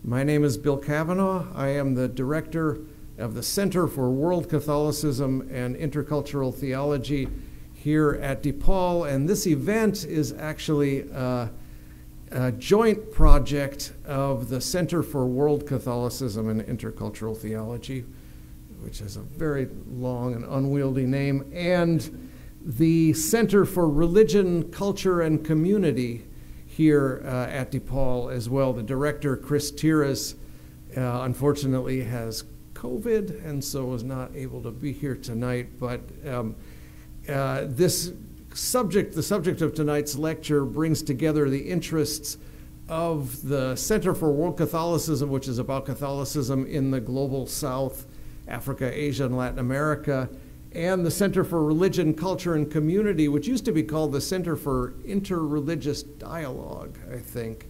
My name is Bill Cavanaugh. I am the director of the Center for World Catholicism and Intercultural Theology here at DePaul, and this event is actually a joint project of the Center for World Catholicism and Intercultural Theology, which is a very long and unwieldy name, and the Center for Religion, Culture, and Community here at DePaul as well. The director, Chris Tiras, unfortunately has COVID and so was not able to be here tonight, but the subject of tonight's lecture brings together the interests of the Center for World Catholicism, which is about Catholicism in the global South, Africa, Asia, and Latin America, and the Center for Religion, Culture, and Community, which used to be called the Center for Interreligious Dialogue, I think,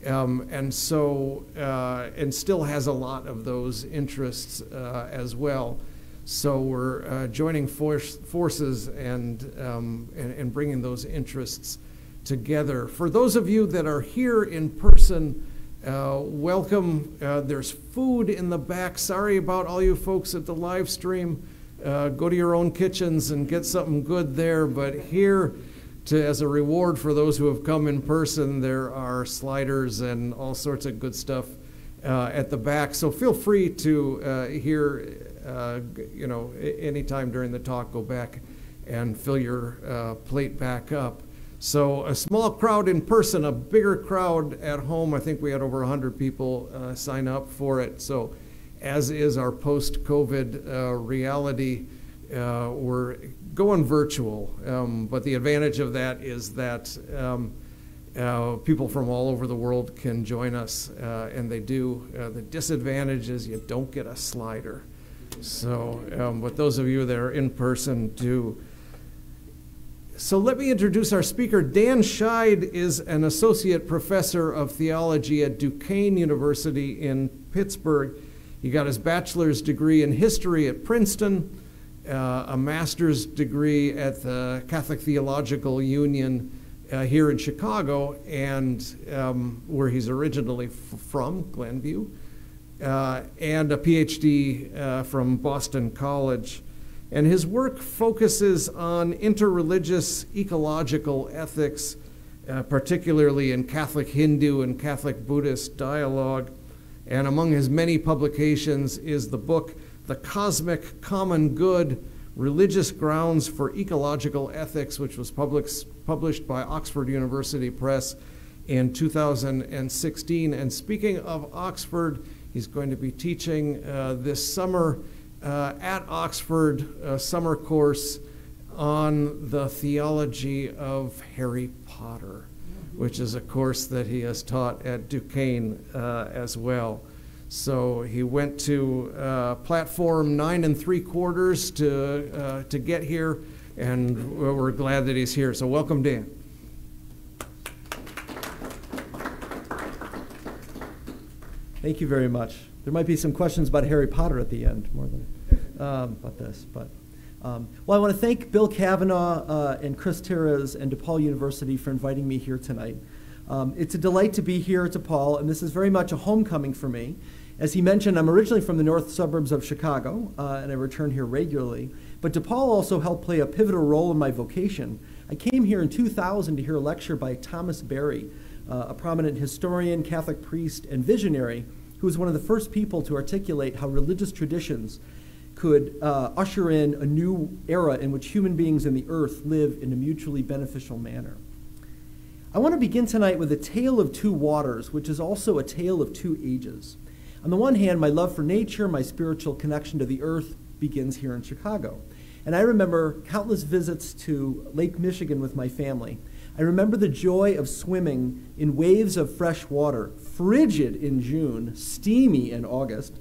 and still has a lot of those interests as well. So we're joining forces and bringing those interests together. For those of you that are here in person, welcome. There's food in the back. Sorry about all you folks at the live stream. Go to your own kitchens and get something good there. But here, as a reward for those who have come in person, there are sliders and all sorts of good stuff at the back. So feel free to anytime during the talk, go back and fill your plate back up. So a small crowd in person, a bigger crowd at home. I think we had over 100 people sign up for it. So as is our post-COVID reality, we're going virtual. But the advantage of that is that people from all over the world can join us, and they do. The disadvantage is you don't get a slider. So, but those of you that are in person do. So let me introduce our speaker. Dan Scheid is an associate professor of theology at Duquesne University in Pittsburgh. He got his bachelor's degree in history at Princeton, a master's degree at the Catholic-Theological Union here in Chicago, and where he's originally from, Glenview, and a PhD from Boston College. And his work focuses on interreligious ecological ethics, particularly in Catholic-Hindu and Catholic-Buddhist dialogue. And among his many publications is the book, The Cosmic Common Good, Religious Grounds for Ecological Ethics, which was published by Oxford University Press in 2016. And speaking of Oxford, he's going to be teaching this summer at Oxford, a summer course on the theology of Harry Potter, which is a course that he has taught at Duquesne as well. So he went to platform 9 3/4 to get here, and we're glad that he's here. So welcome, Dan. Thank you very much. There might be some questions about Harry Potter at the end, more than about this. But well, I want to thank Bill Cavanaugh and Chris Tiras and DePaul University for inviting me here tonight. It's a delight to be here at DePaul, and this is very much a homecoming for me. As he mentioned, I'm originally from the north suburbs of Chicago, and I return here regularly. But DePaul also helped play a pivotal role in my vocation. I came here in 2000 to hear a lecture by Thomas Berry, a prominent historian, Catholic priest, and visionary, who was one of the first people to articulate how religious traditions could usher in a new era in which human beings and the earth live in a mutually beneficial manner. I want to begin tonight with a tale of two waters, which is also a tale of two ages. On the one hand, my love for nature, my spiritual connection to the earth begins here in Chicago. And I remember countless visits to Lake Michigan with my family. I remember the joy of swimming in waves of fresh water, frigid in June, steamy in August,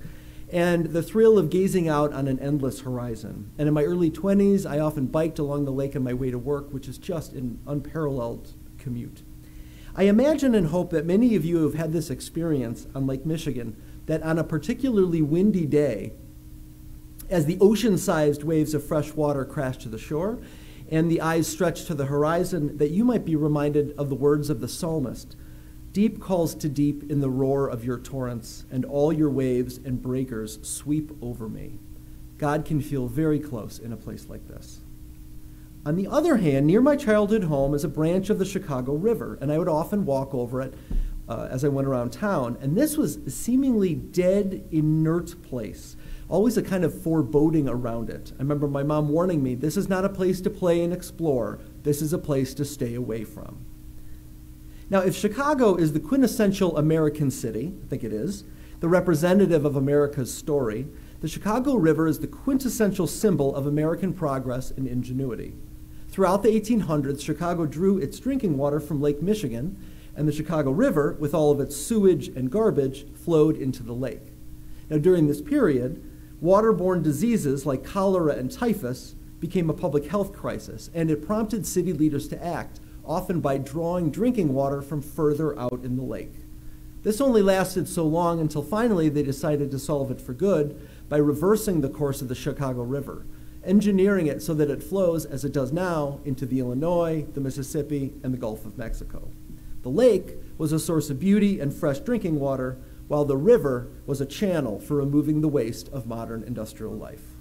and the thrill of gazing out on an endless horizon. And in my early 20s, I often biked along the lake on my way to work, which is just an unparalleled commute. I imagine and hope that many of you have had this experience on Lake Michigan, that on a particularly windy day, as the ocean-sized waves of fresh water crash to the shore, and the eyes stretch to the horizon, that you might be reminded of the words of the psalmist. Deep calls to deep in the roar of your torrents, and all your waves and breakers sweep over me. God can feel very close in a place like this. On the other hand, near my childhood home is a branch of the Chicago River, and I would often walk over it as I went around town. And this was a seemingly dead, inert place, always a kind of foreboding around it. I remember my mom warning me, this is not a place to play and explore. This is a place to stay away from. Now, if Chicago is the quintessential American city, I think it is, the representative of America's story, the Chicago River is the quintessential symbol of American progress and ingenuity. Throughout the 1800s, Chicago drew its drinking water from Lake Michigan, and the Chicago River, with all of its sewage and garbage, flowed into the lake. Now, during this period, waterborne diseases like cholera and typhus became a public health crisis, and it prompted city leaders to act, often by drawing drinking water from further out in the lake. This only lasted so long until finally they decided to solve it for good by reversing the course of the Chicago River, engineering it so that it flows, as it does now, into the Illinois, the Mississippi, and the Gulf of Mexico. The lake was a source of beauty and fresh drinking water, while the river was a channel for removing the waste of modern industrial life.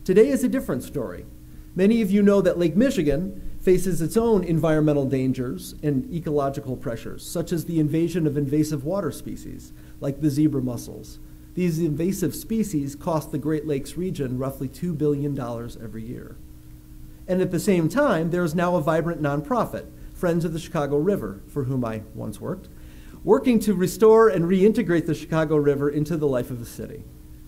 Today is a different story. Many of you know that Lake Michigan faces its own environmental dangers and ecological pressures, such as the invasion of invasive water species, like the zebra mussels. These invasive species cost the Great Lakes region roughly $2 billion every year. And at the same time, there is now a vibrant nonprofit, Friends of the Chicago River, for whom I once worked, working to restore and reintegrate the Chicago River into the life of the city.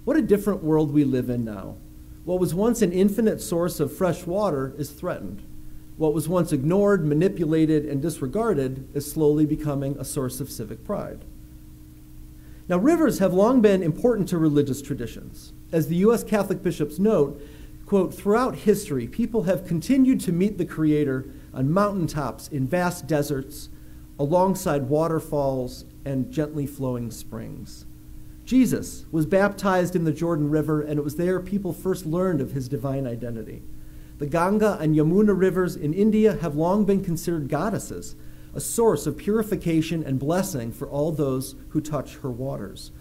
What a different world we live in now. What was once an infinite source of fresh water is threatened. What was once ignored, manipulated, and disregarded is slowly becoming a source of civic pride. Now, rivers have long been important to religious traditions. As the U.S. Catholic bishops note, quote, throughout history, people have continued to meet the Creator on mountaintops, in vast deserts, alongside waterfalls and gently flowing springs. Jesus was baptized in the Jordan River, and it was there people first learned of his divine identity. The Ganga and Yamuna rivers in India have long been considered goddesses, a source of purification and blessing for all those who touch her waters.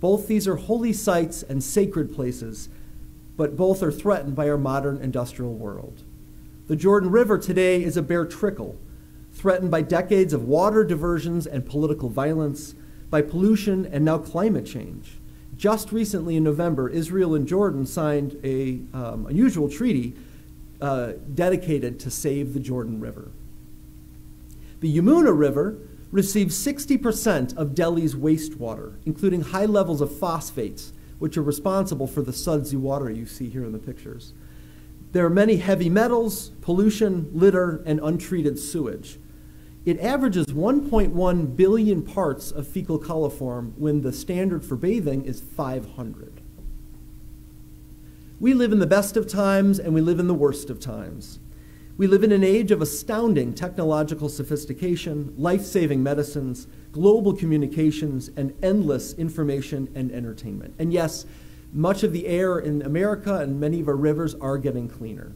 Both these are holy sites and sacred places, but both are threatened by our modern industrial world. The Jordan River today is a bare trickle, threatened by decades of water diversions and political violence, by pollution and now climate change. Just recently in November, Israel and Jordan signed an unusual treaty dedicated to save the Jordan River. The Yamuna River receives 60% of Delhi's wastewater, including high levels of phosphates, which are responsible for the sudsy water you see here in the pictures. There are many heavy metals, pollution, litter, and untreated sewage. It averages 1.1 billion parts of fecal coliform when the standard for bathing is 500. We live in the best of times and we live in the worst of times. We live in an age of astounding technological sophistication, life-saving medicines, global communications, and endless information and entertainment. And yes, much of the air in America and many of our rivers are getting cleaner.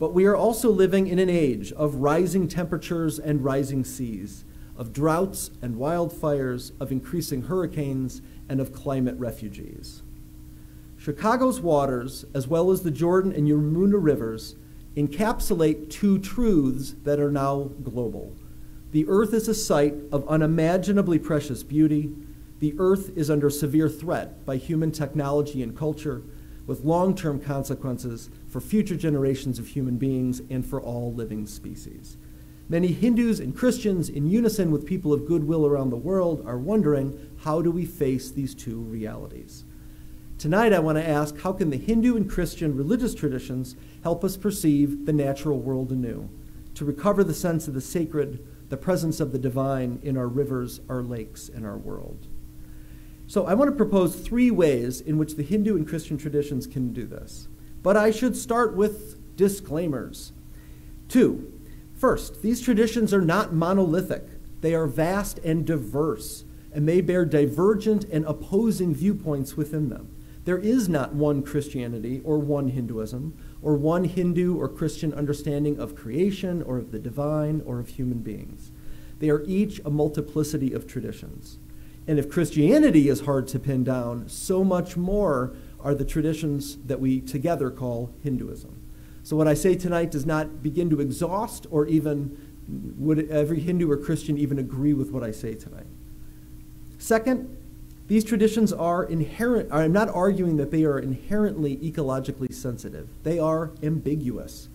But we are also living in an age of rising temperatures and rising seas, of droughts and wildfires, of increasing hurricanes, and of climate refugees. Chicago's waters, as well as the Jordan and Yamuna rivers, encapsulate two truths that are now global. The earth is a site of unimaginably precious beauty. The earth is under severe threat by human technology and culture, with long-term consequences for future generations of human beings and for all living species. Many Hindus and Christians, in unison with people of goodwill around the world, are wondering, how do we face these two realities? Tonight I want to ask, how can the Hindu and Christian religious traditions help us perceive the natural world anew, to recover the sense of the sacred, the presence of the divine in our rivers, our lakes, and our world? So I want to propose 3 ways in which the Hindu and Christian traditions can do this. But I should start with disclaimers. 2, first, these traditions are not monolithic. They are vast and diverse, and they bear divergent and opposing viewpoints within them. There is not one Christianity or one Hinduism, or one Hindu or Christian understanding of creation or of the divine or of human beings. They are each a multiplicity of traditions. And if Christianity is hard to pin down, so much more are the traditions that we together call Hinduism. So what I say tonight does not begin to exhaust, or even would every Hindu or Christian even agree with what I say tonight. Second, these traditions are inherent. I'm not arguing that they are inherently ecologically sensitive. They are ambiguous.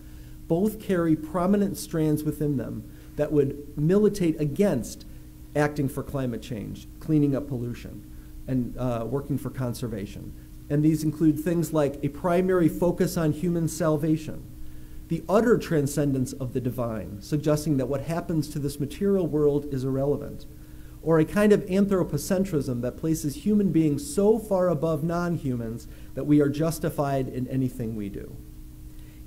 Both carry prominent strands within them that would militate against acting for climate change, cleaning up pollution, and working for conservation. And these include things like a primary focus on human salvation, the utter transcendence of the divine, suggesting that what happens to this material world is irrelevant, or a kind of anthropocentrism that places human beings so far above non-humans that we are justified in anything we do.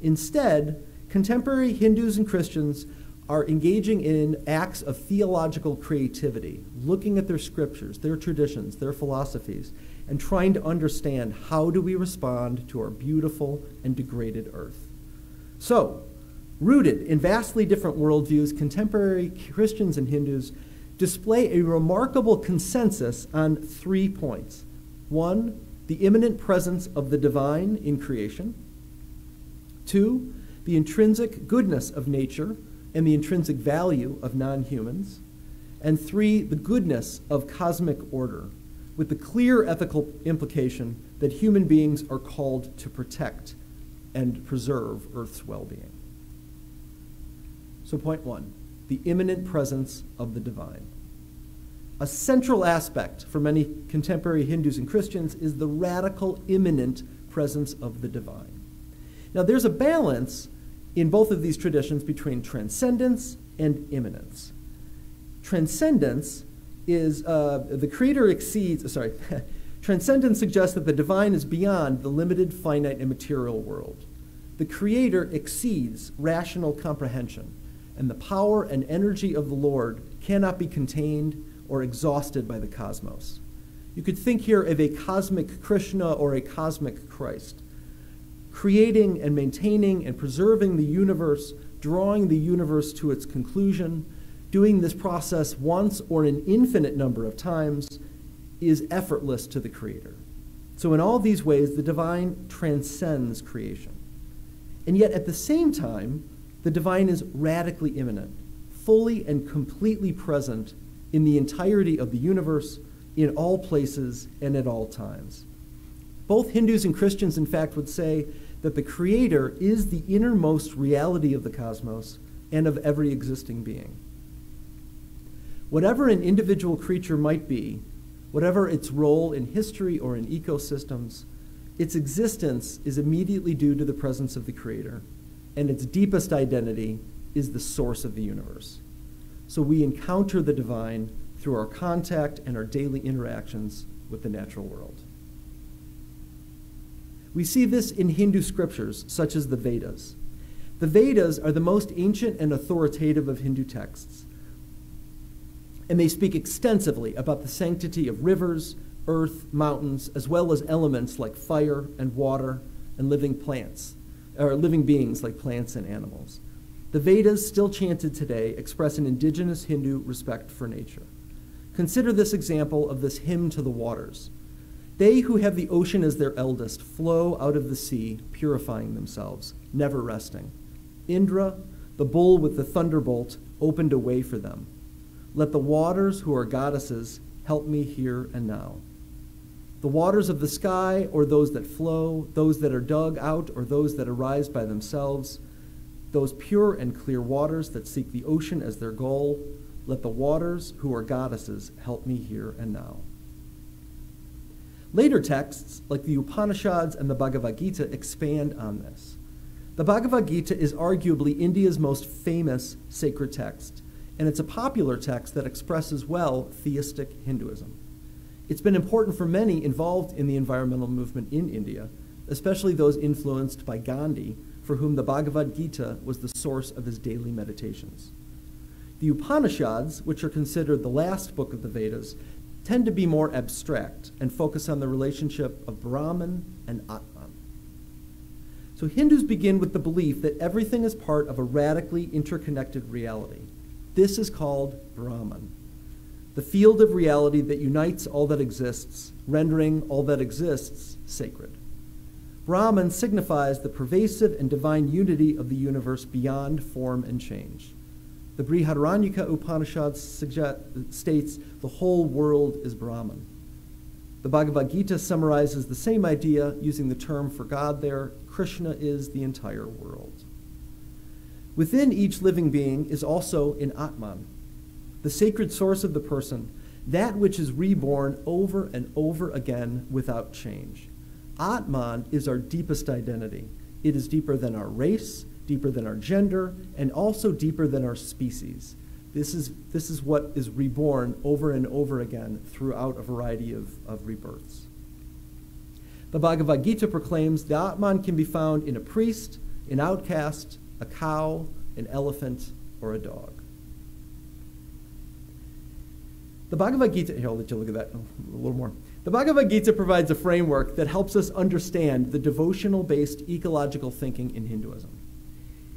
Instead, contemporary Hindus and Christians are engaging in acts of theological creativity, looking at their scriptures, their traditions, their philosophies, and trying to understand how do we respond to our beautiful and degraded earth. So, rooted in vastly different worldviews, contemporary Christians and Hindus display a remarkable consensus on 3 points. 1, the immanent presence of the divine in creation. 2, the intrinsic goodness of nature and the intrinsic value of non-humans. And 3, the goodness of cosmic order, with the clear ethical implication that human beings are called to protect and preserve Earth's well-being. So point 1, the immanent presence of the divine. A central aspect for many contemporary Hindus and Christians is the radical immanent presence of the divine. Now there's a balance in both of these traditions between transcendence and immanence. Transcendence is, the creator exceeds, transcendence suggests that the divine is beyond the limited, finite, and material world. The creator exceeds rational comprehension, and the power and energy of the Lord cannot be contained or exhausted by the cosmos. You could think here of a cosmic Krishna or a cosmic Christ, creating and maintaining and preserving the universe, drawing the universe to its conclusion. Doing this process once or an infinite number of times is effortless to the Creator. So in all these ways, the divine transcends creation. And yet at the same time, the divine is radically immanent, fully and completely present in the entirety of the universe, in all places and at all times. Both Hindus and Christians, in fact, would say that the Creator is the innermost reality of the cosmos and of every existing being. Whatever an individual creature might be, whatever its role in history or in ecosystems, its existence is immediately due to the presence of the Creator, and its deepest identity is the source of the universe. So we encounter the divine through our contact and our daily interactions with the natural world. We see this in Hindu scriptures, such as the Vedas. The Vedas are the most ancient and authoritative of Hindu texts, and they speak extensively about the sanctity of rivers, earth, mountains, as well as elements like fire and water and living plants, or living beings like plants and animals. The Vedas, still chanted today, express an indigenous Hindu respect for nature. Consider this example of this hymn to the waters. They who have the ocean as their eldest flow out of the sea, purifying themselves, never resting. Indra, the bull with the thunderbolt, opened a way for them. Let the waters who are goddesses help me here and now. The waters of the sky, or those that flow, those that are dug out, or those that arise by themselves, those pure and clear waters that seek the ocean as their goal, let the waters who are goddesses help me here and now. Later texts, like the Upanishads and the Bhagavad Gita, expand on this. The Bhagavad Gita is arguably India's most famous sacred text, and it's a popular text that expresses well theistic Hinduism. It's been important for many involved in the environmental movement in India, especially those influenced by Gandhi, for whom the Bhagavad Gita was the source of his daily meditations. The Upanishads, which are considered the last book of the Vedas, tend to be more abstract and focus on the relationship of Brahman and Atman. So Hindus begin with the belief that everything is part of a radically interconnected reality. This is called Brahman, the field of reality that unites all that exists, rendering all that exists sacred. Brahman signifies the pervasive and divine unity of the universe beyond form and change. The Brihadaranyaka Upanishad states the whole world is Brahman. The Bhagavad Gita summarizes the same idea using the term for God there, Krishna is the entire world. Within each living being is also an Atman, the sacred source of the person, that which is reborn over and over again without change. Atman is our deepest identity. It is deeper than our race, deeper than our gender, and also deeper than our species. This is what is reborn over and over again throughout a variety of rebirths. The Bhagavad Gita proclaims the Atman can be found in a priest, an outcast, a cow, an elephant, or a dog. The Bhagavad Gita, here I'll let you look at that a little more. The Bhagavad Gita provides a framework that helps us understand the devotional-based ecological thinking in Hinduism.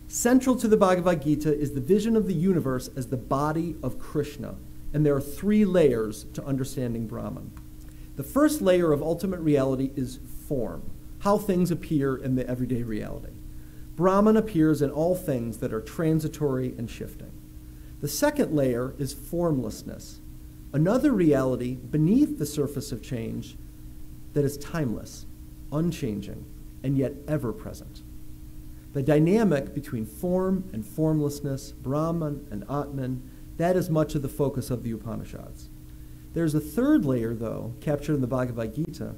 Central to the Bhagavad Gita is the vision of the universe as the body of Krishna, and there are 3 layers to understanding Brahman. The first layer of ultimate reality is form, how things appear in the everyday reality. Brahman appears in all things that are transitory and shifting. The second layer is formlessness, another reality beneath the surface of change that is timeless, unchanging, and yet ever present. The dynamic between form and formlessness, Brahman and Atman, that is much of the focus of the Upanishads. There's a third layer, though, captured in the Bhagavad Gita,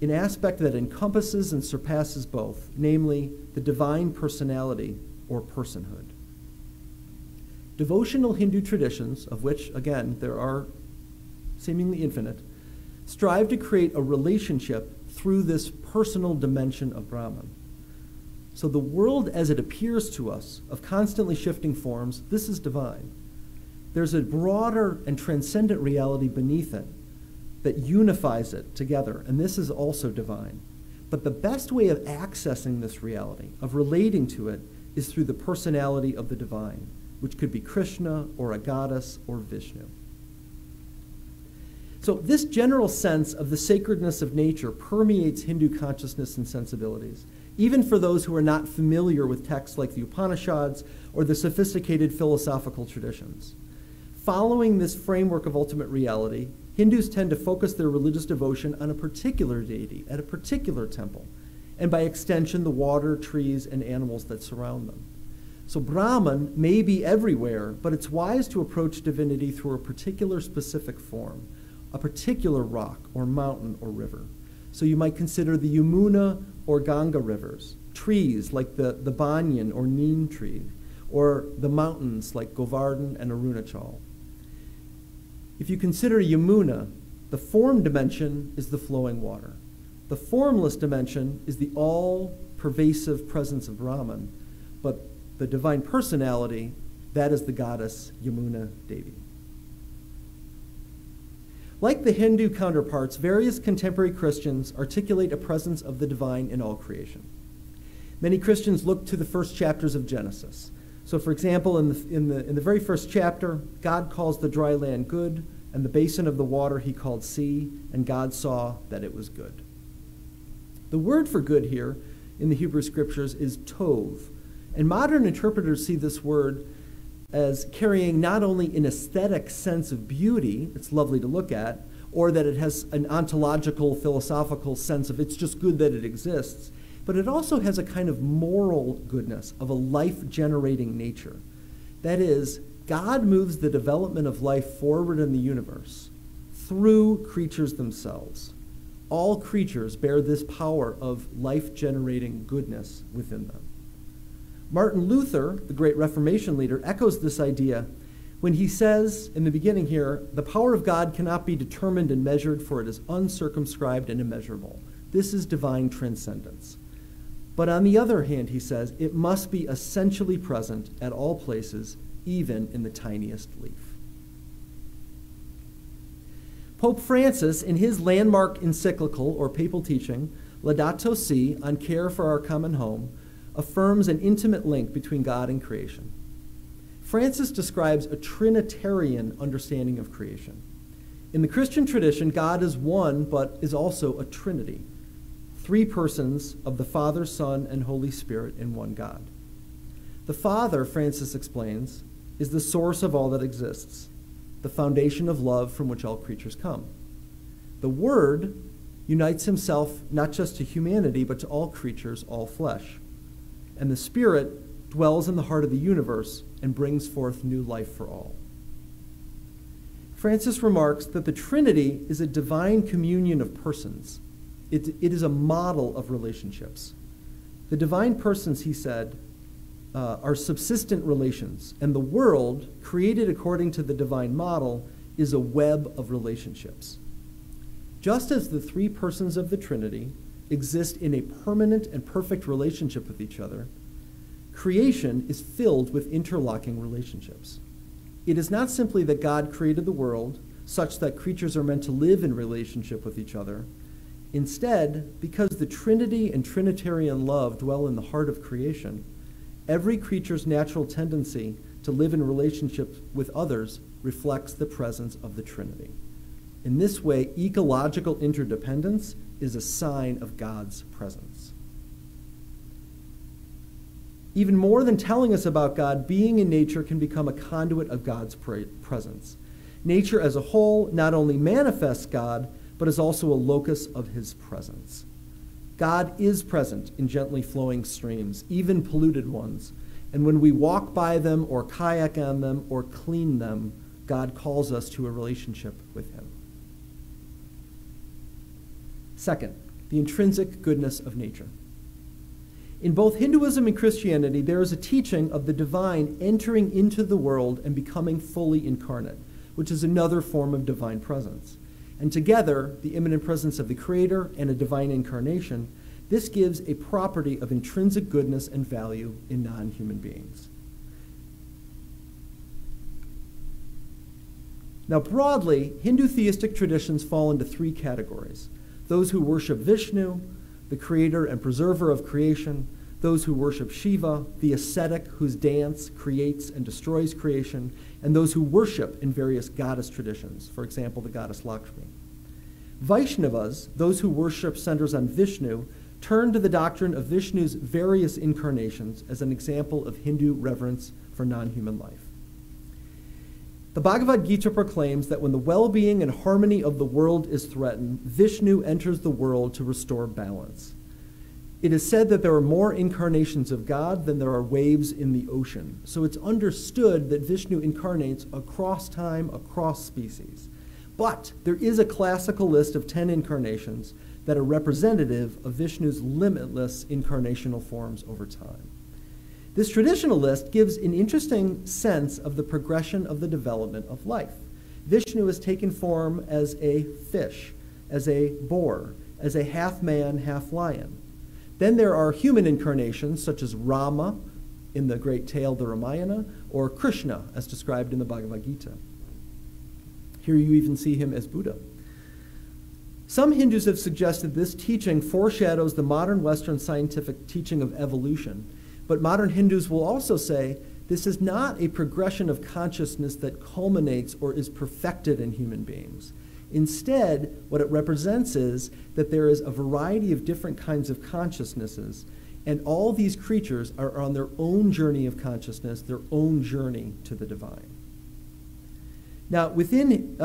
an aspect that encompasses and surpasses both, namely the divine personality or personhood. Devotional Hindu traditions, of which, again, there are seemingly infinite, strive to create a relationship through this personal dimension of Brahman. So the world as it appears to us, of constantly shifting forms, this is divine. There's a broader and transcendent reality beneath it that unifies it together, and this is also divine. But the best way of accessing this reality, of relating to it, is through the personality of the divine, which could be Krishna or a goddess or Vishnu. So this general sense of the sacredness of nature permeates Hindu consciousness and sensibilities, even for those who are not familiar with texts like the Upanishads or the sophisticated philosophical traditions. Following this framework of ultimate reality, Hindus tend to focus their religious devotion on a particular deity at a particular temple, and by extension, the water, trees, and animals that surround them. So Brahman may be everywhere, but it's wise to approach divinity through a particular specific form, a particular rock or mountain or river. So you might consider the Yamuna or Ganga rivers, trees like the banyan or neem tree, or the mountains like Govardhan and Arunachal. If you consider Yamuna, the form dimension is the flowing water. The formless dimension is the all-pervasive presence of Brahman, but the divine personality, that is the goddess Yamuna Devi. Like the Hindu counterparts, various contemporary Christians articulate a presence of the divine in all creation. Many Christians look to the first chapters of Genesis. So, for example, in the very first chapter, God calls the dry land good, and the basin of the water he called sea, and God saw that it was good. The word for good here in the Hebrew Scriptures is tov, and modern interpreters see this word as carrying not only an aesthetic sense of beauty, it's lovely to look at, or that it has an ontological, philosophical sense of it's just good that it exists, but it also has a kind of moral goodness of a life-generating nature. That is, God moves the development of life forward in the universe through creatures themselves. All creatures bear this power of life-generating goodness within them. Martin Luther, the great Reformation leader, echoes this idea when he says in the beginning here, the power of God cannot be determined and measured, for it is uncircumscribed and immeasurable. This is divine transcendence. But on the other hand, he says, it must be essentially present at all places, even in the tiniest leaf. Pope Francis, in his landmark encyclical or papal teaching, Laudato Si, on care for our common home, affirms an intimate link between God and creation. Francis describes a Trinitarian understanding of creation. In the Christian tradition, God is one, but is also a Trinity. Three persons of the Father, Son, and Holy Spirit in one God. The Father, Francis explains, is the source of all that exists, the foundation of love from which all creatures come. The Word unites himself not just to humanity, but to all creatures, all flesh. And the Spirit dwells in the heart of the universe and brings forth new life for all. Francis remarks that the Trinity is a divine communion of persons. It is a model of relationships. The divine persons, he said, are subsistent relations, and the world, created according to the divine model, is a web of relationships. Just as the three persons of the Trinity exist in a permanent and perfect relationship with each other, creation is filled with interlocking relationships. It is not simply that God created the world such that creatures are meant to live in relationship with each other. Instead, because the Trinity and Trinitarian love dwell in the heart of creation, every creature's natural tendency to live in relationship with others reflects the presence of the Trinity. In this way, ecological interdependence is a sign of God's presence. Even more than telling us about God, being in nature can become a conduit of God's presence. Nature as a whole not only manifests God, but is also a locus of his presence. God is present in gently flowing streams, even polluted ones. And when we walk by them or kayak on them or clean them, God calls us to a relationship with him. Second, the intrinsic goodness of nature. In both Hinduism and Christianity, there is a teaching of the divine entering into the world and becoming fully incarnate, which is another form of divine presence. And together, the immanent presence of the Creator and a divine incarnation, this gives a property of intrinsic goodness and value in non-human beings. Now, broadly, Hindu theistic traditions fall into three categories: those who worship Vishnu, the creator and preserver of creation; those who worship Shiva, the ascetic whose dance creates and destroys creation; and those who worship in various goddess traditions, for example, the goddess Lakshmi. Vaishnavas, those who worship centers on Vishnu, turn to the doctrine of Vishnu's various incarnations as an example of Hindu reverence for non-human life. The Bhagavad Gita proclaims that when the well-being and harmony of the world is threatened, Vishnu enters the world to restore balance. It is said that there are more incarnations of God than there are waves in the ocean. So it's understood that Vishnu incarnates across time, across species. But there is a classical list of 10 incarnations that are representative of Vishnu's limitless incarnational forms over time. This traditional list gives an interesting sense of the progression of the development of life. Vishnu has taken form as a fish, as a boar, as a half-man, half-lion. Then there are human incarnations, such as Rama in the great tale, the Ramayana, or Krishna, as described in the Bhagavad Gita. Here you even see him as Buddha. Some Hindus have suggested this teaching foreshadows the modern Western scientific teaching of evolution, but modern Hindus will also say this is not a progression of consciousness that culminates or is perfected in human beings. Instead, what it represents is that there is a variety of different kinds of consciousnesses, and all these creatures are on their own journey of consciousness, their own journey to the divine. Now, within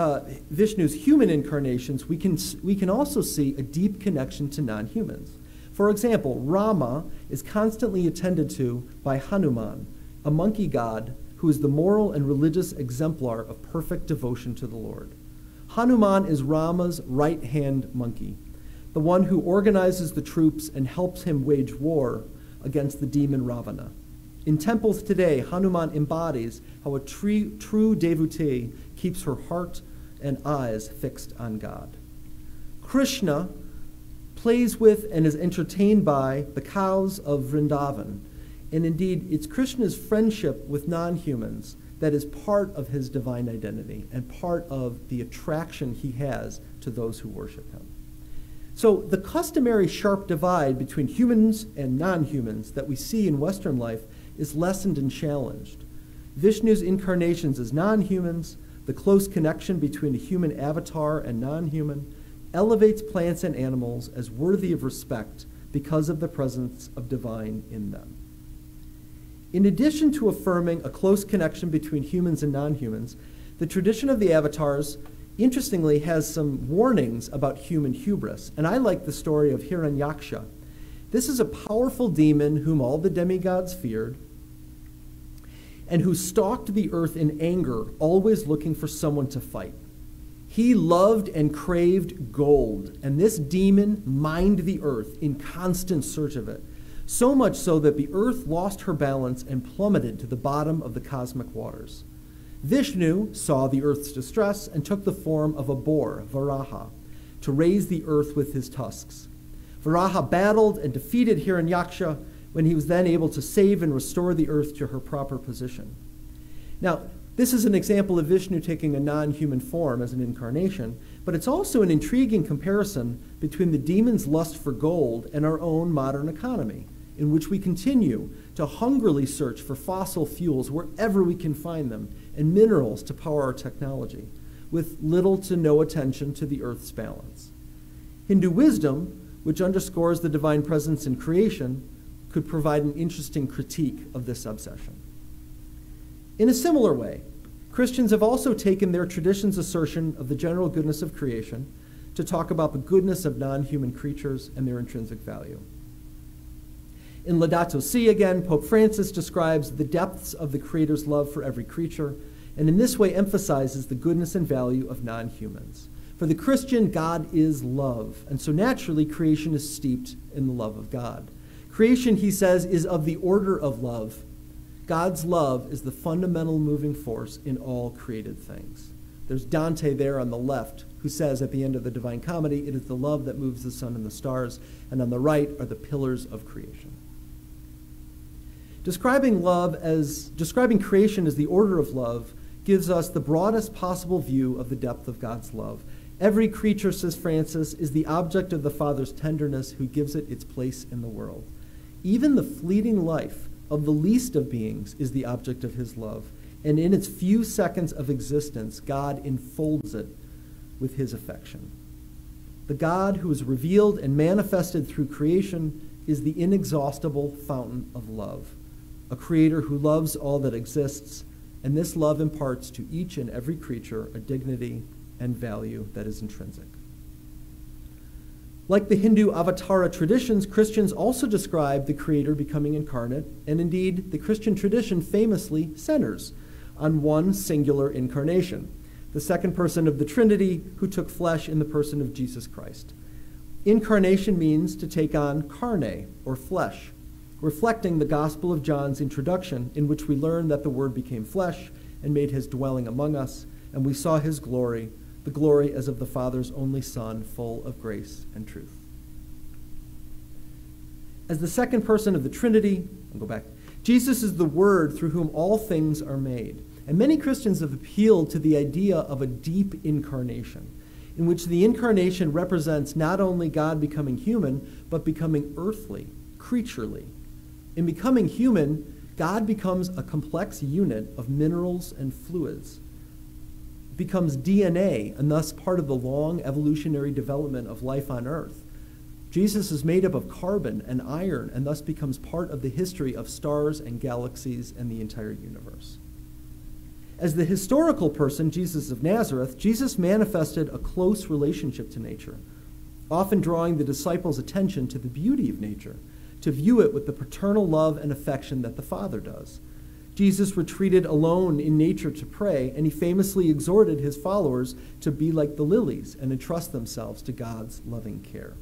Vishnu's human incarnations, we can also see a deep connection to non-humans. For example, Rama is constantly attended to by Hanuman, a monkey god who is the moral and religious exemplar of perfect devotion to the Lord. Hanuman is Rama's right-hand monkey, the one who organizes the troops and helps him wage war against the demon Ravana. In temples today, Hanuman embodies how a true devotee keeps her heart and eyes fixed on God. Krishna plays with and is entertained by the cows of Vrindavan, and indeed, it's Krishna's friendship with non-humans that is part of his divine identity and part of the attraction he has to those who worship him. So the customary sharp divide between humans and non-humans that we see in Western life is lessened and challenged. Vishnu's incarnations as non-humans, the close connection between a human avatar and non-human, elevates plants and animals as worthy of respect because of the presence of divine in them. In addition to affirming a close connection between humans and non-humans, the tradition of the avatars, interestingly, has some warnings about human hubris. And I like the story of Hiranyaksha. This is a powerful demon whom all the demigods feared and who stalked the earth in anger, always looking for someone to fight. He loved and craved gold, and this demon mined the earth in constant search of it, so much so that the earth lost her balance and plummeted to the bottom of the cosmic waters. Vishnu saw the earth's distress and took the form of a boar, Varaha, to raise the earth with his tusks. Varaha battled and defeated Hiranyaksha when he was then able to save and restore the earth to her proper position. Now, this is an example of Vishnu taking a non-human form as an incarnation, but it's also an intriguing comparison between the demon's lust for gold and our own modern economy, in which we continue to hungrily search for fossil fuels wherever we can find them and minerals to power our technology, with little to no attention to the earth's balance. Hindu wisdom, which underscores the divine presence in creation, could provide an interesting critique of this obsession. In a similar way, Christians have also taken their tradition's assertion of the general goodness of creation to talk about the goodness of non-human creatures and their intrinsic value. In Laudato Si, again, Pope Francis describes the depths of the Creator's love for every creature, and in this way emphasizes the goodness and value of non-humans. For the Christian, God is love, and so naturally creation is steeped in the love of God. Creation, he says, is of the order of love. God's love is the fundamental moving force in all created things. There's Dante there on the left, who says at the end of the Divine Comedy, it is the love that moves the sun and the stars, and on the right are the pillars of creation. Describing creation as the order of love gives us the broadest possible view of the depth of God's love. Every creature, says Francis, is the object of the Father's tenderness who gives it its place in the world. Even the fleeting life of the least of beings is the object of his love, and in its few seconds of existence, God enfolds it with his affection. The God who is revealed and manifested through creation is the inexhaustible fountain of love, a creator who loves all that exists, and this love imparts to each and every creature a dignity and value that is intrinsic. Like the Hindu Avatara traditions, Christians also describe the Creator becoming incarnate, and indeed, the Christian tradition famously centers on one singular incarnation, the second person of the Trinity who took flesh in the person of Jesus Christ. Incarnation means to take on carne, or flesh, reflecting the Gospel of John's introduction, in which we learn that the Word became flesh and made his dwelling among us, and we saw his glory, the glory as of the Father's only Son, full of grace and truth. As the second person of the Trinity, I'll go back, Jesus is the Word through whom all things are made. And many Christians have appealed to the idea of a deep incarnation, in which the incarnation represents not only God becoming human, but becoming earthly, creaturely. In becoming human, God becomes a complex unit of minerals and fluids, becomes DNA, and thus part of the long evolutionary development of life on Earth. Jesus is made up of carbon and iron, and thus becomes part of the history of stars and galaxies and the entire universe. As the historical person, Jesus of Nazareth, Jesus manifested a close relationship to nature, often drawing the disciples' attention to the beauty of nature, to view it with the paternal love and affection that the Father does. Jesus retreated alone in nature to pray, and he famously exhorted his followers to be like the lilies and entrust themselves to God's loving care.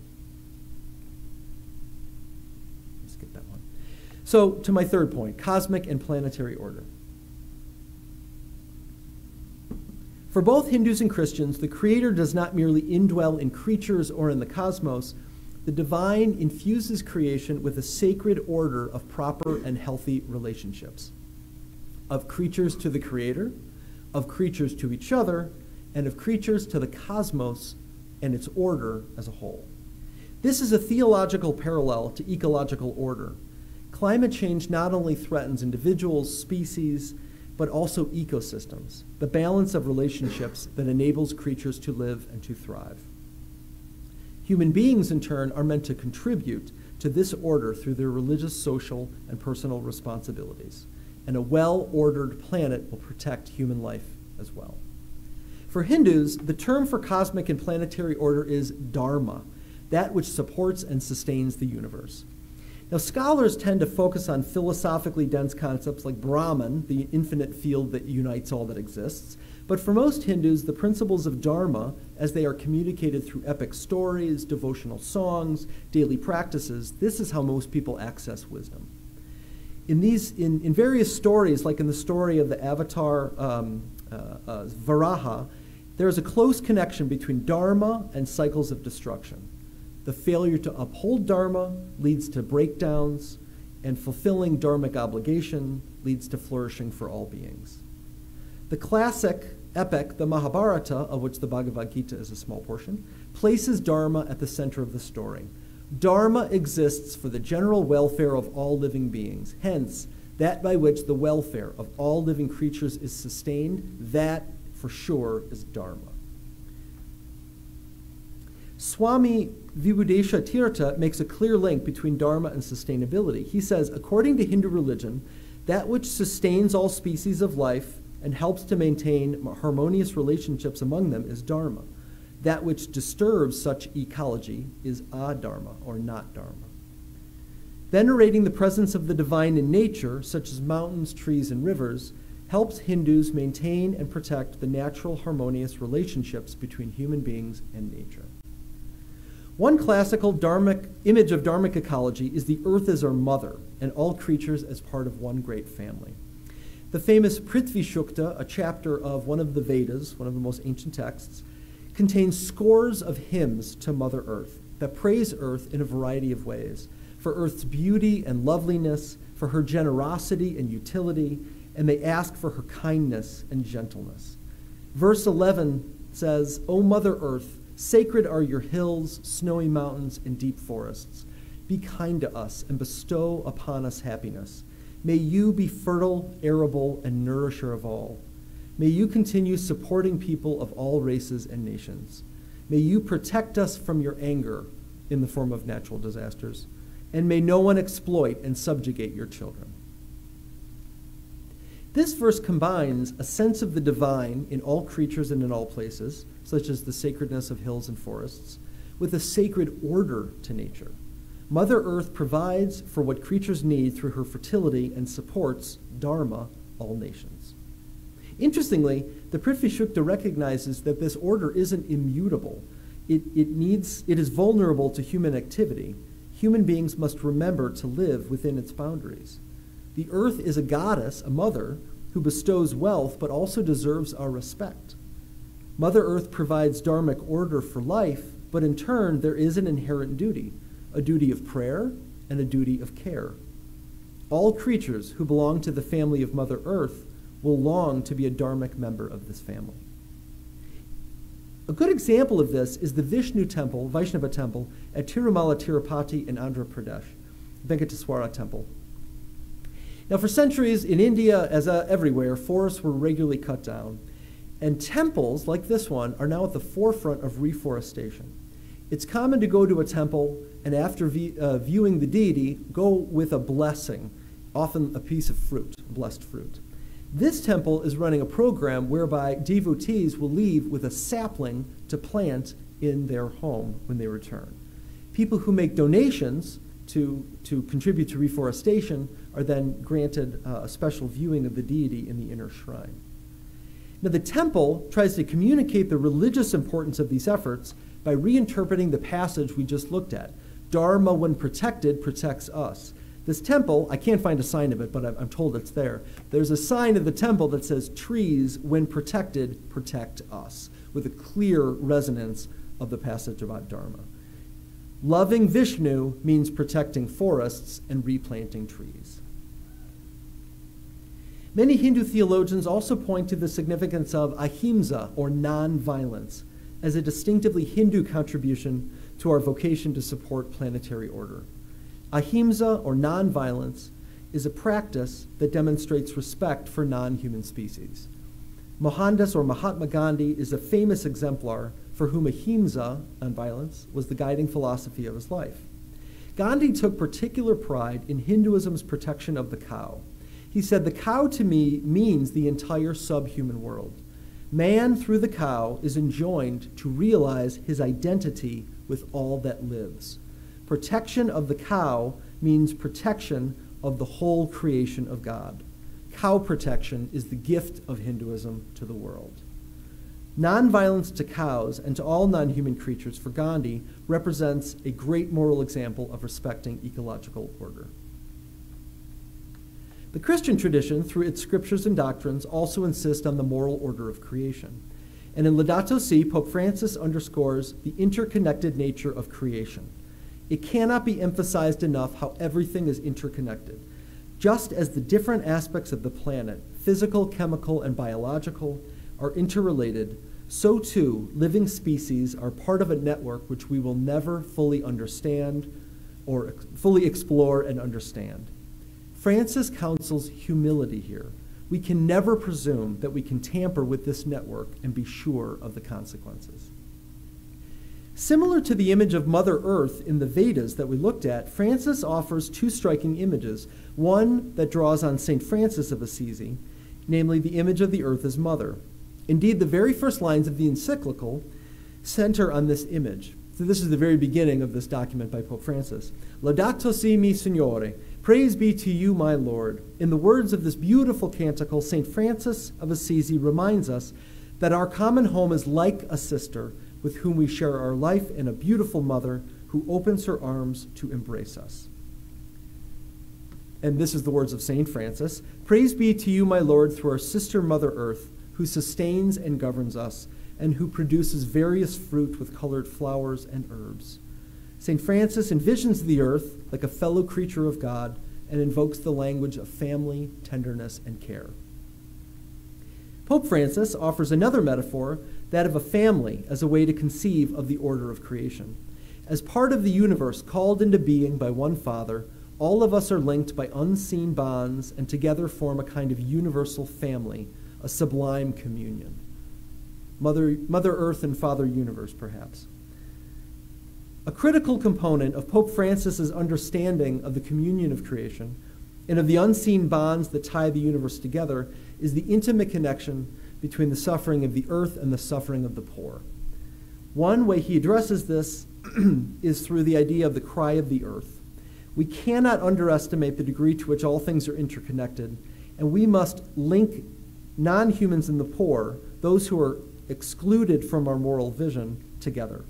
Skip that one. So, to my third point, cosmic and planetary order. For both Hindus and Christians, the Creator does not merely indwell in creatures or in the cosmos. The divine infuses creation with a sacred order of proper and healthy relationships, of creatures to the Creator, of creatures to each other, and of creatures to the cosmos and its order as a whole. This is a theological parallel to ecological order. Climate change not only threatens individuals, species, but also ecosystems, the balance of relationships that enables creatures to live and to thrive. Human beings, in turn, are meant to contribute to this order through their religious, social, and personal responsibilities. And a well-ordered planet will protect human life as well. For Hindus, the term for cosmic and planetary order is dharma, that which supports and sustains the universe. Now, scholars tend to focus on philosophically dense concepts like Brahman, the infinite field that unites all that exists. But for most Hindus, the principles of dharma, as they are communicated through epic stories, devotional songs, daily practices, this is how most people access wisdom. In various stories, like in the story of the avatar Varaha, there is a close connection between dharma and cycles of destruction. The failure to uphold dharma leads to breakdowns, and fulfilling dharmic obligation leads to flourishing for all beings. The classic epic, the Mahabharata, of which the Bhagavad Gita is a small portion, places dharma at the center of the story. Dharma exists for the general welfare of all living beings. Hence, that by which the welfare of all living creatures is sustained, that for sure is dharma. Swami Vibhudesha Tirtha makes a clear link between dharma and sustainability. He says, according to Hindu religion, that which sustains all species of life and helps to maintain harmonious relationships among them is dharma. That which disturbs such ecology is adharma, or not dharma. Venerating the presence of the divine in nature, such as mountains, trees, and rivers, helps Hindus maintain and protect the natural harmonious relationships between human beings and nature. One classical image of dharmic ecology is the earth as our mother, and all creatures as part of one great family. The famous Prithvi Shukta, a chapter of one of the Vedas, one of the most ancient texts, contains scores of hymns to Mother Earth that praise Earth in a variety of ways, for Earth's beauty and loveliness, for her generosity and utility, and they ask for her kindness and gentleness. Verse 11 says, O Mother Earth, sacred are your hills, snowy mountains, and deep forests. Be kind to us and bestow upon us happiness. May you be fertile, arable, and nourisher of all. May you continue supporting people of all races and nations. May you protect us from your anger in the form of natural disasters, and may no one exploit and subjugate your children. This verse combines a sense of the divine in all creatures and in all places, such as the sacredness of hills and forests, with a sacred order to nature. Mother Earth provides for what creatures need through her fertility and supports, dharma, all nations. Interestingly, the Prithvi Shukta recognizes that this order isn't immutable. It is vulnerable to human activity. Human beings must remember to live within its boundaries. The earth is a goddess, a mother, who bestows wealth but also deserves our respect. Mother Earth provides dharmic order for life, but in turn there is an inherent duty, a duty of prayer and a duty of care. All creatures who belong to the family of Mother Earth will long to be a dharmic member of this family. A good example of this is the Vishnu temple, Vaishnava temple, at Tirumala Tirupati in Andhra Pradesh, Venkateswara temple. Now, for centuries in India, as everywhere, forests were regularly cut down, and temples like this one are now at the forefront of reforestation. It's common to go to a temple and after viewing the deity, go with a blessing, often a piece of fruit, blessed fruit. This temple is running a program whereby devotees will leave with a sapling to plant in their home when they return. People who make donations to contribute to reforestation are then granted a special viewing of the deity in the inner shrine. Now, the temple tries to communicate the religious importance of these efforts by reinterpreting the passage we just looked at. Dharma, when protected, protects us. This temple, I can't find a sign of it, but I'm told it's there. There's a sign of the temple that says, trees, when protected, protect us, with a clear resonance of the passage about Dharma. Loving Vishnu means protecting forests and replanting trees. Many Hindu theologians also point to the significance of ahimsa, or non-violence, as a distinctively Hindu contribution to our vocation to support planetary order. Ahimsa, or non-violence, is a practice that demonstrates respect for non-human species. Mohandas, or Mahatma Gandhi, is a famous exemplar for whom ahimsa, nonviolence, was the guiding philosophy of his life. Gandhi took particular pride in Hinduism's protection of the cow. He said, "The cow to me means the entire subhuman world. Man, through the cow, is enjoined to realize his identity with all that lives. Protection of the cow means protection of the whole creation of God. Cow protection is the gift of Hinduism to the world." Nonviolence to cows and to all non-human creatures for Gandhi represents a great moral example of respecting ecological order. The Christian tradition, through its scriptures and doctrines, also insist on the moral order of creation. And in Laudato Si, Pope Francis underscores the interconnected nature of creation. It cannot be emphasized enough how everything is interconnected. Just as the different aspects of the planet, physical, chemical, and biological, are interrelated, so too living species are part of a network which we will never fully understand or fully explore and understand. Francis counsels humility here. We can never presume that we can tamper with this network and be sure of the consequences. Similar to the image of Mother Earth in the Vedas that we looked at, Francis offers two striking images, one that draws on St. Francis of Assisi, namely the image of the earth as mother. Indeed, the very first lines of the encyclical center on this image. So this is the very beginning of this document by Pope Francis. Laudato si mi Signore, praise be to you, my Lord. In the words of this beautiful canticle, St. Francis of Assisi reminds us that our common home is like a sister with whom we share our life, and a beautiful mother who opens her arms to embrace us. And this is the words of St. Francis. Praise be to you, my Lord, through our sister Mother Earth, who sustains and governs us, and who produces various fruit with colored flowers and herbs. St. Francis envisions the earth like a fellow creature of God and invokes the language of family, tenderness, and care. Pope Francis offers another metaphor, that of a family, as a way to conceive of the order of creation. As part of the universe called into being by one Father, all of us are linked by unseen bonds and together form a kind of universal family, a sublime communion. Mother Earth and Father Universe, perhaps. A critical component of Pope Francis's understanding of the communion of creation and of the unseen bonds that tie the universe together is the intimate connection between the suffering of the earth and the suffering of the poor. One way he addresses this is through the idea of the cry of the earth. We cannot underestimate the degree to which all things are interconnected, and we must link non-humans and the poor, those who are excluded from our moral vision, together.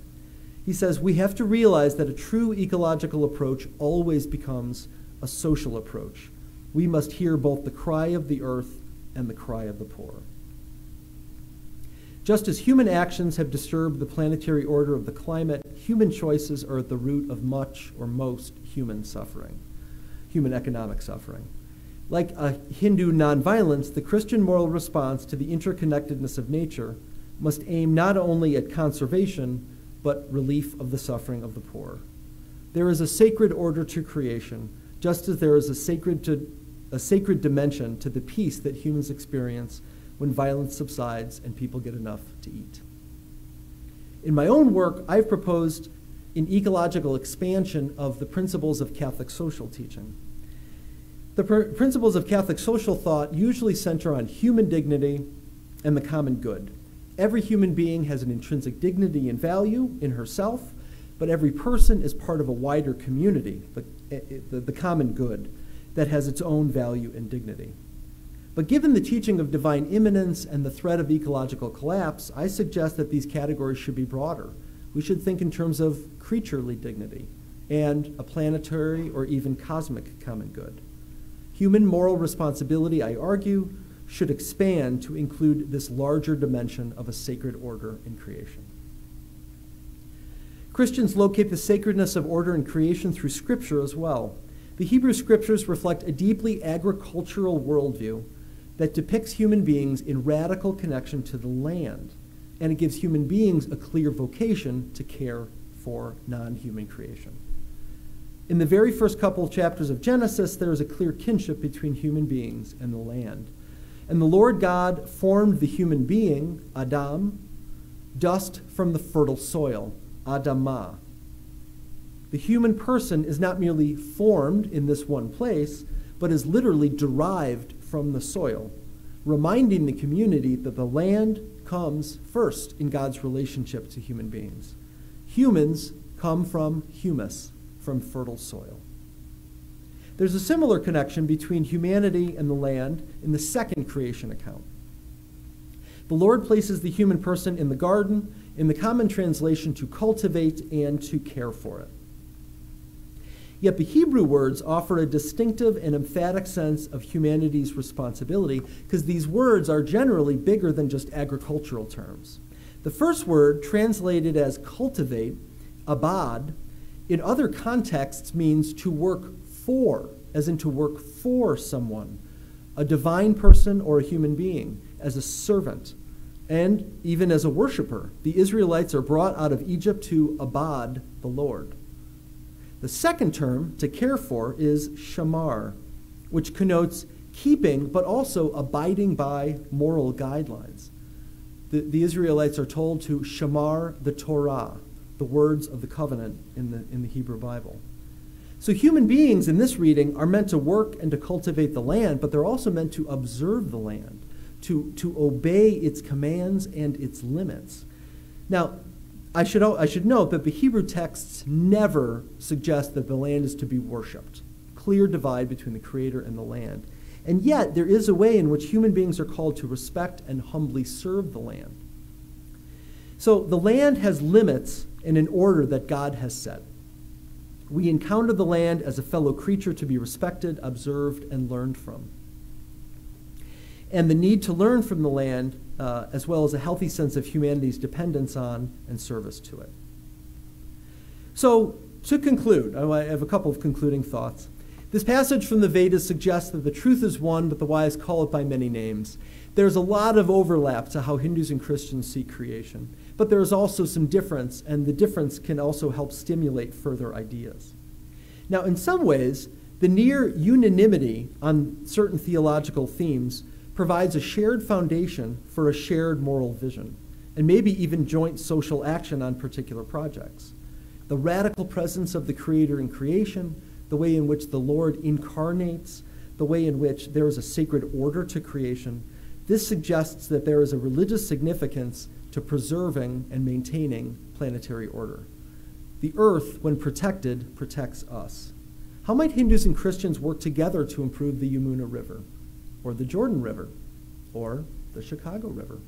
He says we have to realize that a true ecological approach always becomes a social approach. We must hear both the cry of the earth and the cry of the poor. Just as human actions have disturbed the planetary order of the climate, human choices are at the root of much or most human suffering, human economic suffering. Like a Hindu nonviolence, the Christian moral response to the interconnectedness of nature must aim not only at conservation, but relief of the suffering of the poor. There is a sacred order to creation, just as there is a sacred dimension to the peace that humans experience when violence subsides and people get enough to eat. In my own work, I've proposed an ecological expansion of the principles of Catholic social teaching. The principles of Catholic social thought usually center on human dignity and the common good. Every human being has an intrinsic dignity and value in herself, but every person is part of a wider community, the common good, that has its own value and dignity. But given the teaching of divine immanence and the threat of ecological collapse, I suggest that these categories should be broader. We should think in terms of creaturely dignity and a planetary or even cosmic common good. Human moral responsibility, I argue, should expand to include this larger dimension of a sacred order in creation. Christians locate the sacredness of order in creation through Scripture as well. The Hebrew Scriptures reflect a deeply agricultural worldview that depicts human beings in radical connection to the land, and it gives human beings a clear vocation to care for non-human creation. In the very first couple of chapters of Genesis, there is a clear kinship between human beings and the land. And the Lord God formed the human being, Adam, dust from the fertile soil, Adamah. The human person is not merely formed in this one place, but is literally derived from the soil, reminding the community that the land comes first in God's relationship to human beings. Humans come from humus, from fertile soil. There's a similar connection between humanity and the land in the second creation account. The Lord places the human person in the garden, in the common translation, to cultivate and to care for it. Yet the Hebrew words offer a distinctive and emphatic sense of humanity's responsibility, because these words are generally bigger than just agricultural terms. The first word, translated as cultivate, abad, in other contexts means to work for, as in to work for someone, a divine person or a human being, as a servant, and even as a worshiper. The Israelites are brought out of Egypt to abad the Lord. The second term, to care for, is shamar, which connotes keeping but also abiding by moral guidelines. The Israelites are told to shamar the Torah, the words of the covenant in the Hebrew Bible. So human beings in this reading are meant to work and to cultivate the land, but they're also meant to observe the land, to obey its commands and its limits. Now, I should note that the Hebrew texts never suggest that the land is to be worshipped. Clear divide between the Creator and the land. And yet, there is a way in which human beings are called to respect and humbly serve the land. So the land has limits and an order that God has set. We encounter the land as a fellow creature to be respected, observed, and learned from. And the need to learn from the land, as well as a healthy sense of humanity's dependence on and service to it. So, to conclude, I have a couple of concluding thoughts. This passage from the Vedas suggests that the truth is one, but the wise call it by many names. There's a lot of overlap to how Hindus and Christians see creation, but there is also some difference, and the difference can also help stimulate further ideas. Now, in some ways, the near unanimity on certain theological themes provides a shared foundation for a shared moral vision, and maybe even joint social action on particular projects. The radical presence of the Creator in creation, the way in which the Lord incarnates, the way in which there is a sacred order to creation, this suggests that there is a religious significance to preserving and maintaining planetary order. The earth, when protected, protects us. How might Hindus and Christians work together to improve the Yamuna River, or the Jordan River, or the Chicago River?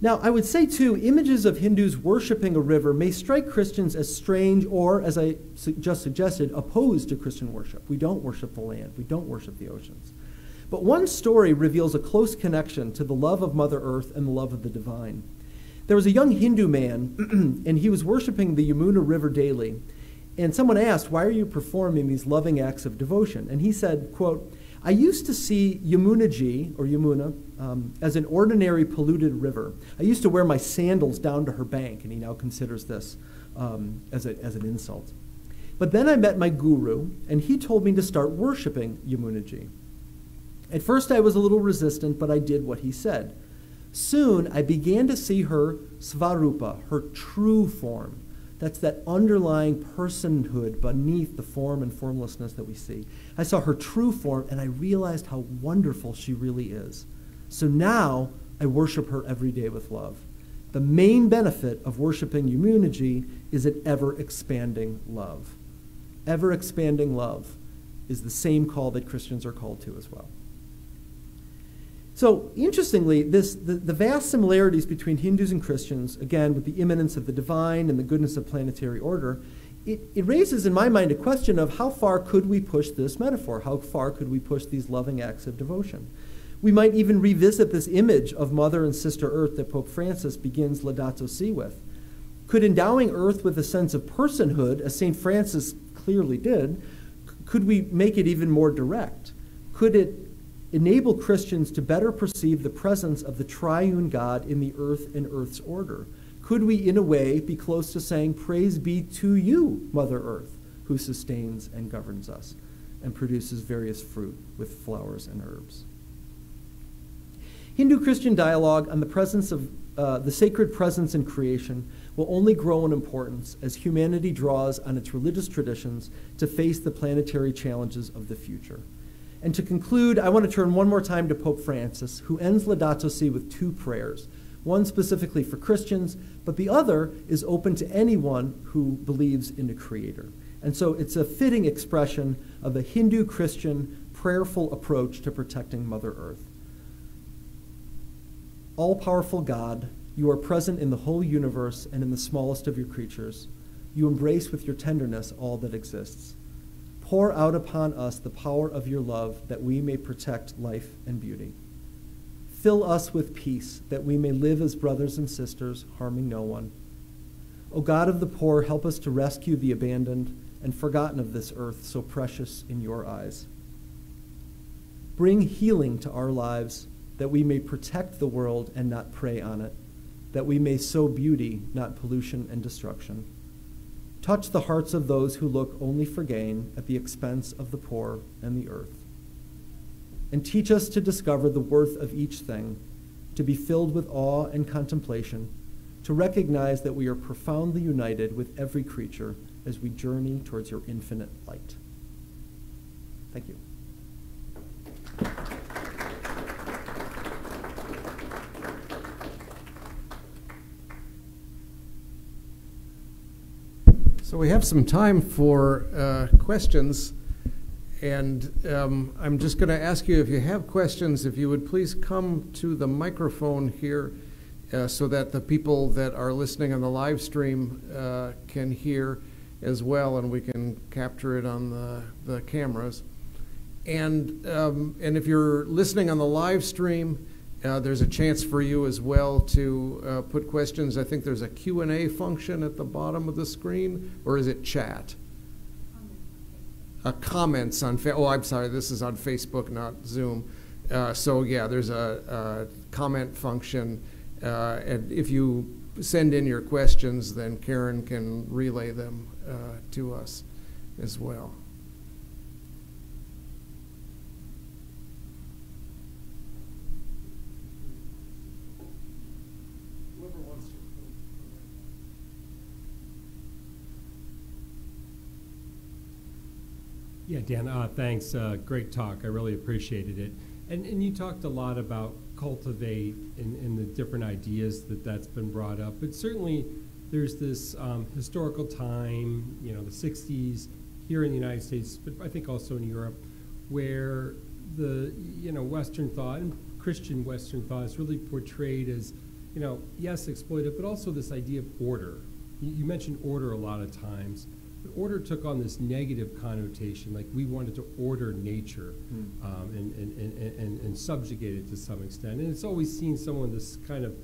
Now, I would say, too, images of Hindus worshiping a river may strike Christians as strange or, as I just suggested, opposed to Christian worship. We don't worship the land. We don't worship the oceans. But one story reveals a close connection to the love of Mother Earth and the love of the divine. There was a young Hindu man, and he was worshiping the Yamuna River daily. And someone asked, "Why are you performing these loving acts of devotion?" And he said, quote, "I used to see Yamunaji, or Yamuna, as an ordinary polluted river. I used to wear my sandals down to her bank," and he now considers this as an insult. "But then I met my guru, and he told me to start worshiping Yamunaji. At first I was a little resistant, but I did what he said. Soon I began to see her svarupa, her true form. That's that underlying personhood beneath the form and formlessness that we see. I saw her true form, and I realized how wonderful she really is. So now I worship her every day with love. The main benefit of worshiping Yamunaji is an ever-expanding love. Ever-expanding love is the same call that Christians are called to as well." So, interestingly, the vast similarities between Hindus and Christians, again, with the immanence of the divine and the goodness of planetary order, it raises in my mind a question of how far could we push this metaphor? How far could we push these loving acts of devotion? We might even revisit this image of Mother and Sister Earth that Pope Francis begins Laudato Si with. Could endowing Earth with a sense of personhood, as St. Francis clearly did, could we make it even more direct? Could it enable Christians to better perceive the presence of the triune God in the earth and Earth's order? Could we, in a way, be close to saying, "Praise be to you, Mother Earth. who sustains and governs us and produces various fruit with flowers and herbs. Hindu-Christian dialogue on the presence of the sacred presence in creation will only grow in importance as humanity draws on its religious traditions to face the planetary challenges of the future. And to conclude, I want to turn one more time to Pope Francis, who ends Laudato Si with two prayers, one specifically for Christians, but the other is open to anyone who believes in a creator. And so it's a fitting expression of a Hindu-Christian prayerful approach to protecting Mother Earth. All-powerful God, you are present in the whole universe and in the smallest of your creatures. You embrace with your tenderness all that exists. Pour out upon us the power of your love that we may protect life and beauty. Fill us with peace that we may live as brothers and sisters, harming no one. O God of the poor, help us to rescue the abandoned and forgotten of this earth so precious in your eyes. Bring healing to our lives that we may protect the world and not prey on it, that we may sow beauty, not pollution and destruction. Touch the hearts of those who look only for gain at the expense of the poor and the earth. And teach us to discover the worth of each thing, to be filled with awe and contemplation, to recognize that we are profoundly united with every creature as we journey towards your infinite light. Thank you. So we have some time for questions, and I'm just going to ask you, if you have questions, if you would please come to the microphone here so that the people that are listening on the live stream can hear as well, and we can capture it on the cameras. And if you're listening on the live stream, there's a chance for you as well to put questions. I think there's a Q&A function at the bottom of the screen, or is it chat? Comments on, oh, I'm sorry, this is on Facebook, not Zoom. So yeah, there's a comment function. And if you send in your questions, then Karen can relay them to us as well. Yeah, Dan, thanks. Great talk. I really appreciated it. And you talked a lot about cultivate and the different ideas that's been brought up. But certainly there's this historical time, the 60s here in the United States, but I think also in Europe, where the, Western thought and Christian Western thought is really portrayed as, yes, exploitive, but also this idea of order. You mentioned order a lot of times. But order took on this negative connotation, like we wanted to order nature and subjugate it to some extent. And it's always seen someone this kind of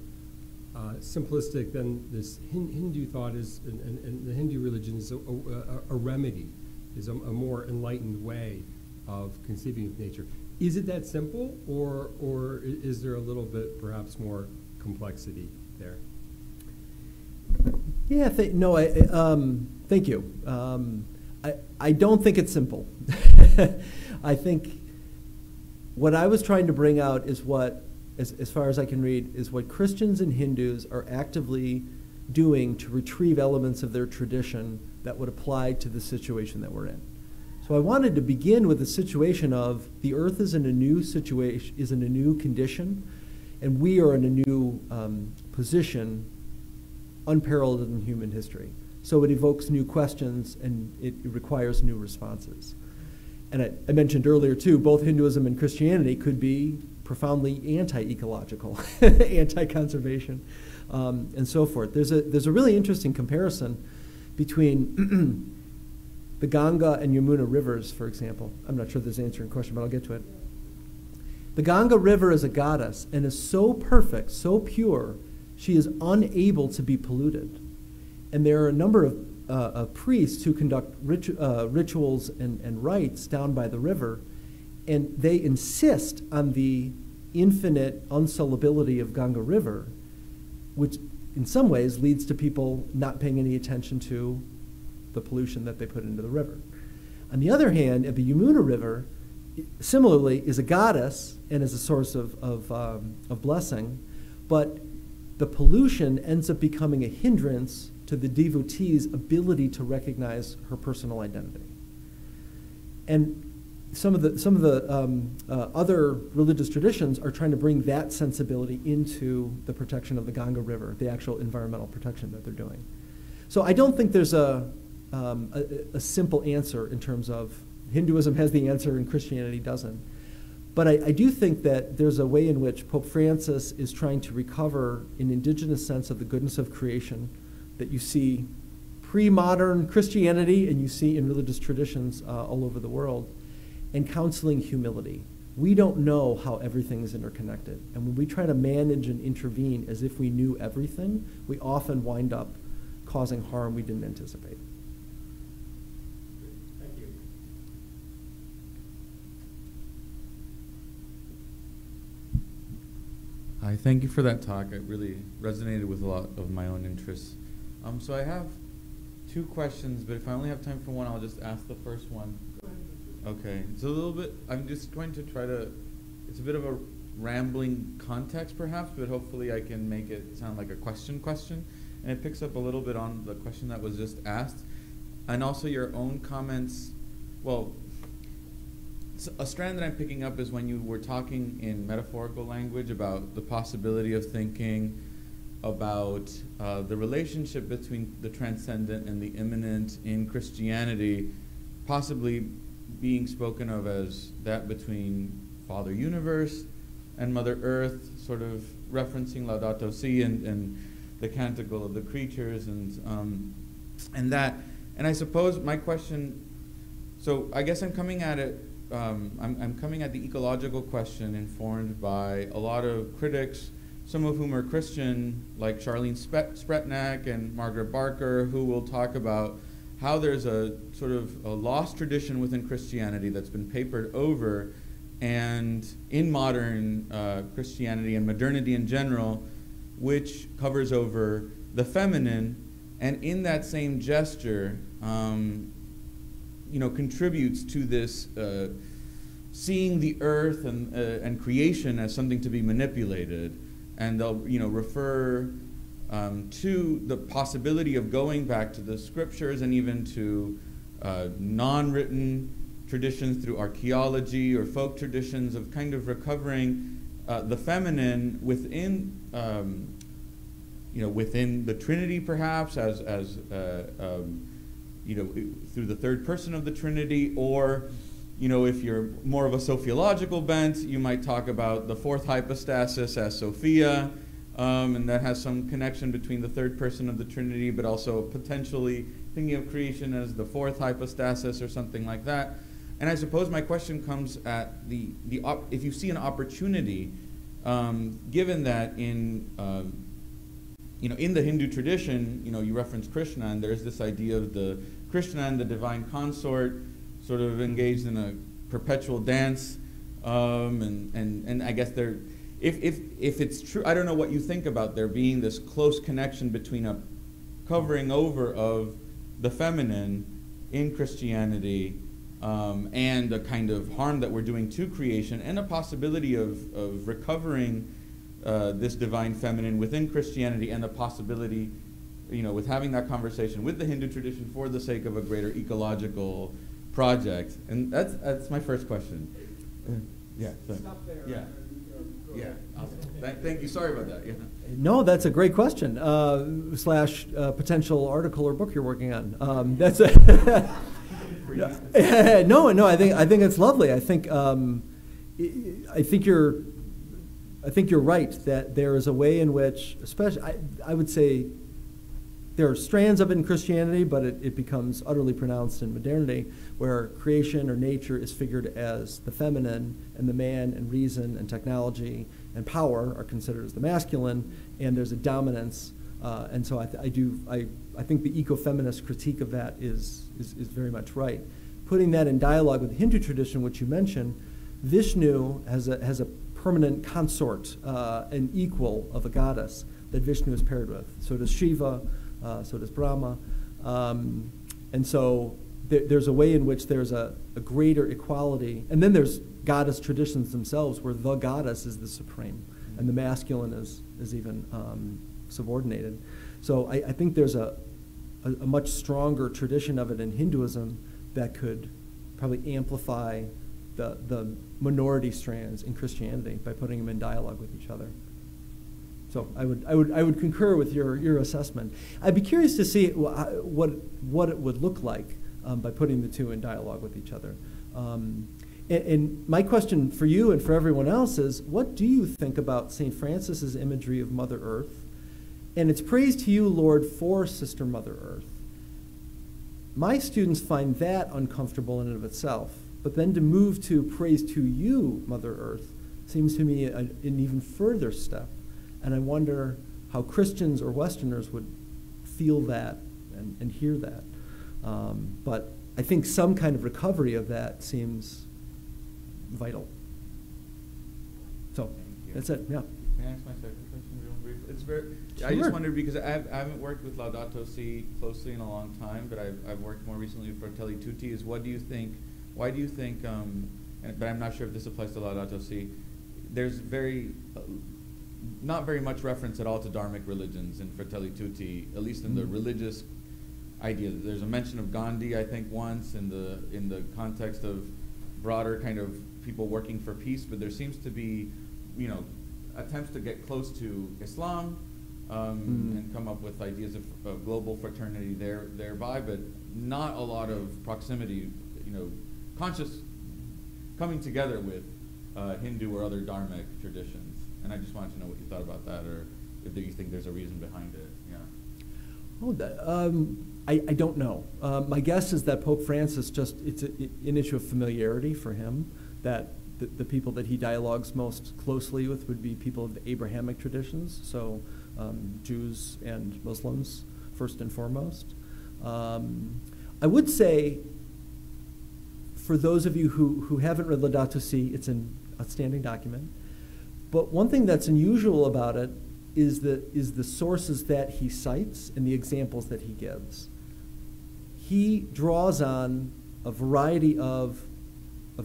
simplistic, then this Hindu thought is, and the Hindu religion is a remedy, is a more enlightened way of conceiving of nature. Is it that simple, or is there a little bit perhaps more complexity there? Yeah, thank you. I don't think it's simple. I think what I was trying to bring out is what, as far as I can read, is what Christians and Hindus are actively doing to retrieve elements of their tradition that would apply to the situation that we're in. So I wanted to begin with the situation of the earth is in a new situation, is in a new condition, and we are in a new position unparalleled in human history. So it evokes new questions and it requires new responses. And I mentioned earlier too, both Hinduism and Christianity could be profoundly anti-ecological, anti-conservation, and so forth. There's a really interesting comparison between the Ganga and Yamuna rivers, for example. I'm not sure this is answering your question, but I'll get to it. The Ganga River is a goddess and is so perfect, so pure, she is unable to be polluted. And there are a number of priests who conduct rituals and rites down by the river, and they insist on the infinite unsullibility of Ganga River, which in some ways leads to people not paying any attention to the pollution that they put into the river. On the other hand, the Yamuna River, similarly, is a goddess and is a source of blessing, but the pollution ends up becoming a hindrance to the devotee's ability to recognize her personal identity. And some of the other religious traditions are trying to bring that sensibility into the protection of the Ganga River, the actual environmental protection that they're doing. So I don't think there's a simple answer in terms of Hinduism has the answer and Christianity doesn't. But I do think that there's a way in which Pope Francis is trying to recover an indigenous sense of the goodness of creation that you see pre-modern Christianity and you see in religious traditions all over the world, and counseling humility. We don't know how everything is interconnected. And when we try to manage and intervene as if we knew everything, we often wind up causing harm we didn't anticipate. Thank you. Hi, thank you for that talk. It really resonated with a lot of my own interests. So I have two questions, but if I only have time for one, I'll just ask the first one. Okay, it's a little bit, I'm just going to try to, it's a bit of a rambling context perhaps, but hopefully I can make it sound like a question. And it picks up a little bit on the question that was just asked, and also your own comments. Well, a strand that I'm picking up is when you were talking in metaphorical language about the possibility of thinking about the relationship between the transcendent and the immanent in Christianity, possibly being spoken of as that between Father Universe and Mother Earth, sort of referencing Laudato Si and the Canticle of the Creatures and that. And I suppose my question, so I guess I'm coming at it, I'm coming at the ecological question informed by a lot of critics, some of whom are Christian, like Charlene Spretnak and Margaret Barker, who will talk about how there's a sort of a lost tradition within Christianity that's been papered over, and in modern Christianity and modernity in general, which covers over the feminine, and in that same gesture, contributes to this seeing the earth and creation as something to be manipulated, and they'll refer to the possibility of going back to the scriptures and even to non-written traditions through archaeology or folk traditions of kind of recovering the feminine within within the Trinity, perhaps as through the third person of the Trinity, or if you're more of a sociological bent, you might talk about the fourth hypostasis as Sophia. And that has some connection between the third person of the Trinity, but also potentially thinking of creation as the fourth hypostasis or something like that. And I suppose my question comes at if you see an opportunity, given that in the Hindu tradition, you reference Krishna, and there's this idea of the Krishna and the divine consort sort of engaged in a perpetual dance, and I guess they're. If it's true, I don't know what you think about there being this close connection between a covering over of the feminine in Christianity and a kind of harm that we're doing to creation, and a possibility of recovering this divine feminine within Christianity, and the possibility, with having that conversation with the Hindu tradition for the sake of a greater ecological project. And that's my first question. Yeah. Stop there. Yeah. Yeah, awesome. Thank you. Sorry about that. Yeah. No, that's a great question. Slash potential article or book you're working on. That's a no. I think it's lovely. I think you're right that there is a way in which, especially I would say, there are strands of it in Christianity, but it becomes utterly pronounced in modernity, where creation or nature is figured as the feminine, and the man and reason and technology and power are considered as the masculine, and there's a dominance. And so I think the eco-feminist critique of that is very much right. Putting that in dialogue with the Hindu tradition, which you mentioned, Vishnu has a permanent consort, an equal of a goddess that Vishnu is paired with. So does Shiva. So does Brahma. And so there's a way in which there's a greater equality. And then there's goddess traditions themselves where the goddess is the supreme and the masculine is even subordinated. So I think there's a much stronger tradition of it in Hinduism that could probably amplify the minority strands in Christianity by putting them in dialogue with each other. So I would concur with your assessment. I'd be curious to see what it would look like by putting the two in dialogue with each other. And my question for you and for everyone else is, what do you think about St. Francis's imagery of Mother Earth? And it's praise to you, Lord, for Sister Mother Earth. My students find that uncomfortable in and of itself, but then to move to praise to you, Mother Earth, seems to me an even further step. And I wonder how Christians or Westerners would feel that and hear that. But I think some kind of recovery of that seems vital. So that's it, yeah. Can I ask my second question real brief? It's very. Sure. I just wondered because I haven't worked with Laudato Si closely in a long time, but I've worked more recently with Fratelli Tutti. Is what do you think? Why do you think? But I'm not sure if this applies to Laudato Si. There's not very much reference at all to dharmic religions in Fratelli Tutti, at least in the religious idea. There's a mention of Gandhi, I think, once in the context of broader kind of people working for peace, but there seems to be, attempts to get close to Islam and come up with ideas of global fraternity thereby, but not a lot of proximity, conscious coming together with Hindu or other dharmic traditions. And I just wanted to know what you thought about that, or if you think there's a reason behind it. Yeah. I don't know. My guess is that Pope Francis it's an issue of familiarity for him, that the people that he dialogues most closely with would be people of the Abrahamic traditions, so Jews and Muslims first and foremost. I would say, for those of you who haven't read Laudato Si, it's an outstanding document. But one thing that's unusual about it is the sources that he cites and the examples that he gives. He draws on a variety of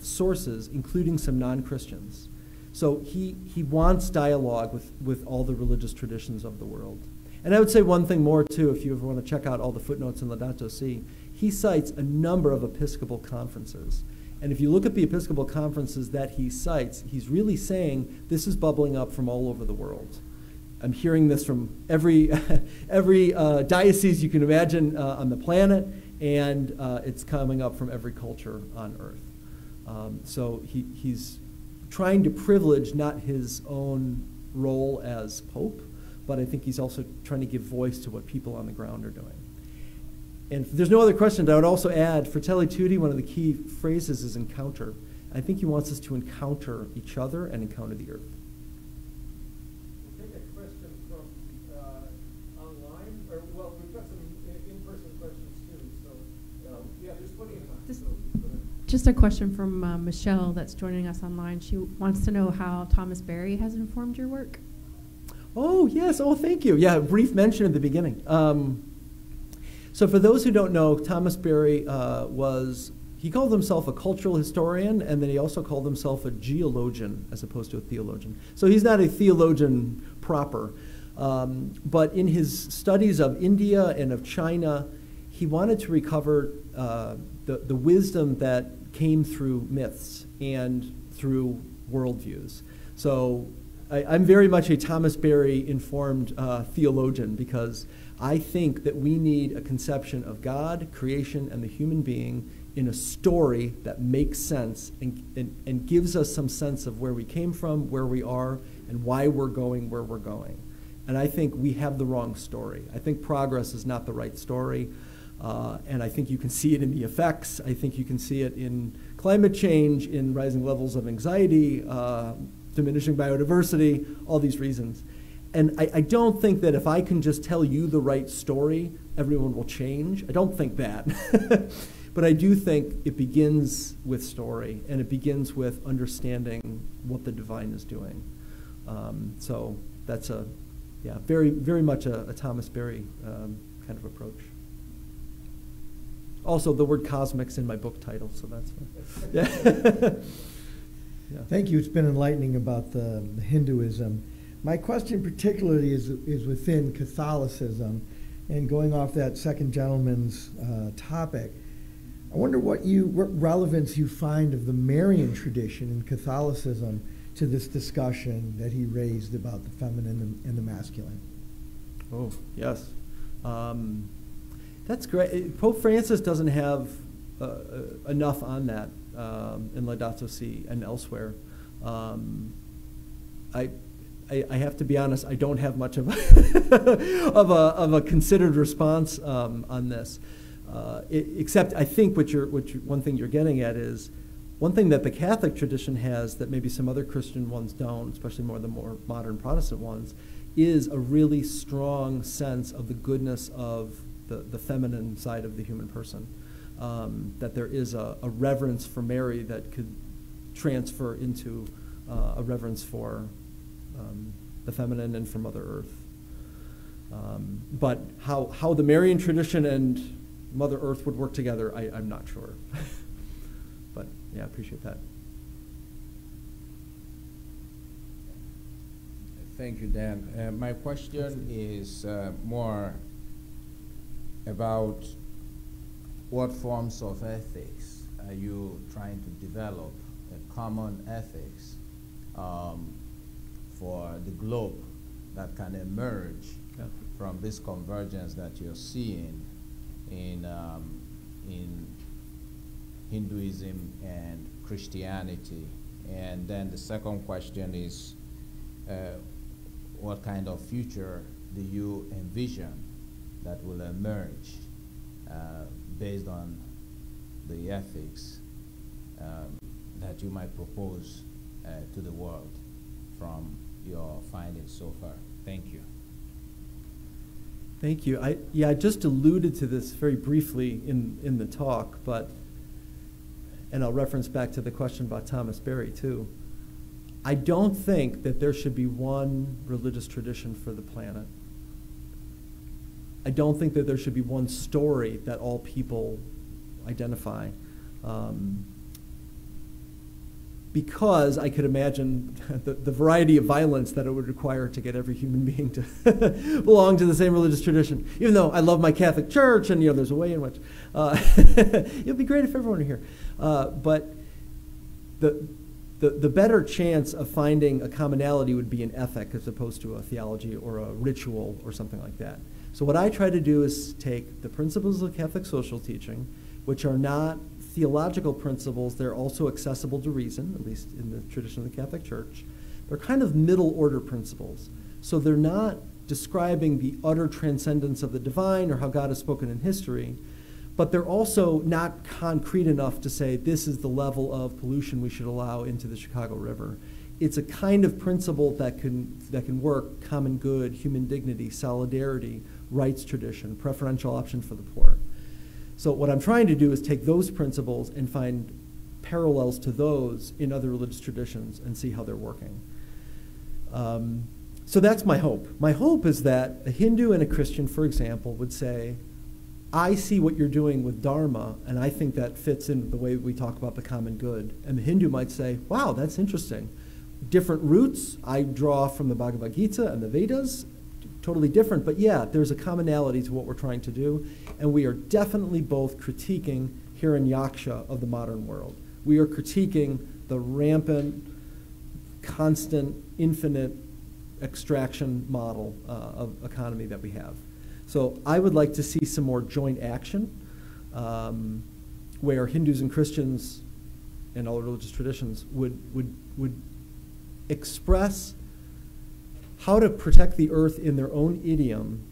sources, including some non-Christians. So he wants dialogue with all the religious traditions of the world. And I would say one thing more, too, if you ever want to check out all the footnotes in Laudato Si. He cites a number of Episcopal conferences. And if you look at the Episcopal conferences that he cites, he's really saying this is bubbling up from all over the world. I'm hearing this from every diocese you can imagine on the planet, and it's coming up from every culture on earth. So he's trying to privilege not his own role as Pope, but I think he's also trying to give voice to what people on the ground are doing. And if there's no other questions, I would also add, Fratelli Tutti, one of the key phrases is encounter. I think he wants us to encounter each other and encounter the earth. We'll take a question from online, or well, we've got some in-person questions too, so yeah, there's plenty of time. Just a question from Michelle that's joining us online. She wants to know how Thomas Berry has informed your work. Oh, yes. Oh, thank you. Yeah, a brief mention at the beginning. So for those who don't know, Thomas Berry he called himself a cultural historian, and then he also called himself a geologian as opposed to a theologian. So he's not a theologian proper. But in his studies of India and of China, he wanted to recover the wisdom that came through myths and through worldviews. So I'm very much a Thomas Berry informed theologian, because I think that we need a conception of God, creation, and the human being in a story that makes sense and gives us some sense of where we came from, where we are, and why we're going where we're going. And I think we have the wrong story. I think progress is not the right story. And I think you can see it in the effects. I think you can see it in climate change, in rising levels of anxiety, diminishing biodiversity, all these reasons. And I don't think that if I can just tell you the right story, everyone will change. I don't think that. But I do think it begins with story, and it begins with understanding what the divine is doing. So that's very, very much a Thomas Berry kind of approach. Also, the word cosmic's in my book title, so that's fine. Yeah. Yeah. Thank you. It's been enlightening about the Hinduism. My question particularly is within Catholicism, and going off that second gentleman's topic. I wonder what relevance you find of the Marian tradition in Catholicism to this discussion that he raised about the feminine and the masculine. Oh, yes. That's great. Pope Francis doesn't have enough on that in Laudato Si and elsewhere. I have to be honest, I don't have much of a, of a considered response on this. Except I think one thing you're getting at is, one thing that the Catholic tradition has that maybe some other Christian ones don't, especially the more modern Protestant ones, is a really strong sense of the goodness of the feminine side of the human person. That there is a reverence for Mary that could transfer into a reverence for the feminine and for Mother Earth. But how the Marian tradition and Mother Earth would work together, I'm not sure. But yeah, I appreciate that. Thank you, Dan. My question is more about what forms of ethics are you trying to develop, a common ethics for the globe that can emerge from this convergence that you're seeing in Hinduism and Christianity. And then the second question is, what kind of future do you envision that will emerge based on the ethics that you might propose to the world from your findings so far? Thank you. Thank you. I just alluded to this very briefly in the talk, and I'll reference back to the question about Thomas Berry too. I don't think that there should be one religious tradition for the planet. I don't think that there should be one story that all people identify. Because I could imagine the variety of violence that it would require to get every human being to belong to the same religious tradition. Even though I love my Catholic Church, and there's a way in which it would be great if everyone were here. But the better chance of finding a commonality would be an ethic as opposed to a theology or a ritual or something like that. So what I try to do is take the principles of Catholic social teaching, which are not theological principles. They're also accessible to reason, at least in the tradition of the Catholic Church. They're kind of middle order principles. So they're not describing the utter transcendence of the divine or how God has spoken in history, but they're also not concrete enough to say this is the level of pollution we should allow into the Chicago River. It's a kind of principle that can work: common good, human dignity, solidarity, rights tradition, preferential option for the poor. So what I'm trying to do is take those principles and find parallels to those in other religious traditions and see how they're working. So that's my hope. My hope is that a Hindu and a Christian, for example, would say, I see what you're doing with Dharma, and I think that fits in the way we talk about the common good. And the Hindu might say, wow, that's interesting. Different roots. I draw from the Bhagavad Gita and the Vedas. Totally different, but yeah, there's a commonality to what we're trying to do, and we are definitely both critiquing Hiranyaksha of the modern world. We are critiquing the rampant, constant, infinite extraction model of economy that we have. So I would like to see some more joint action where Hindus and Christians and all religious traditions would express how to protect the earth in their own idiom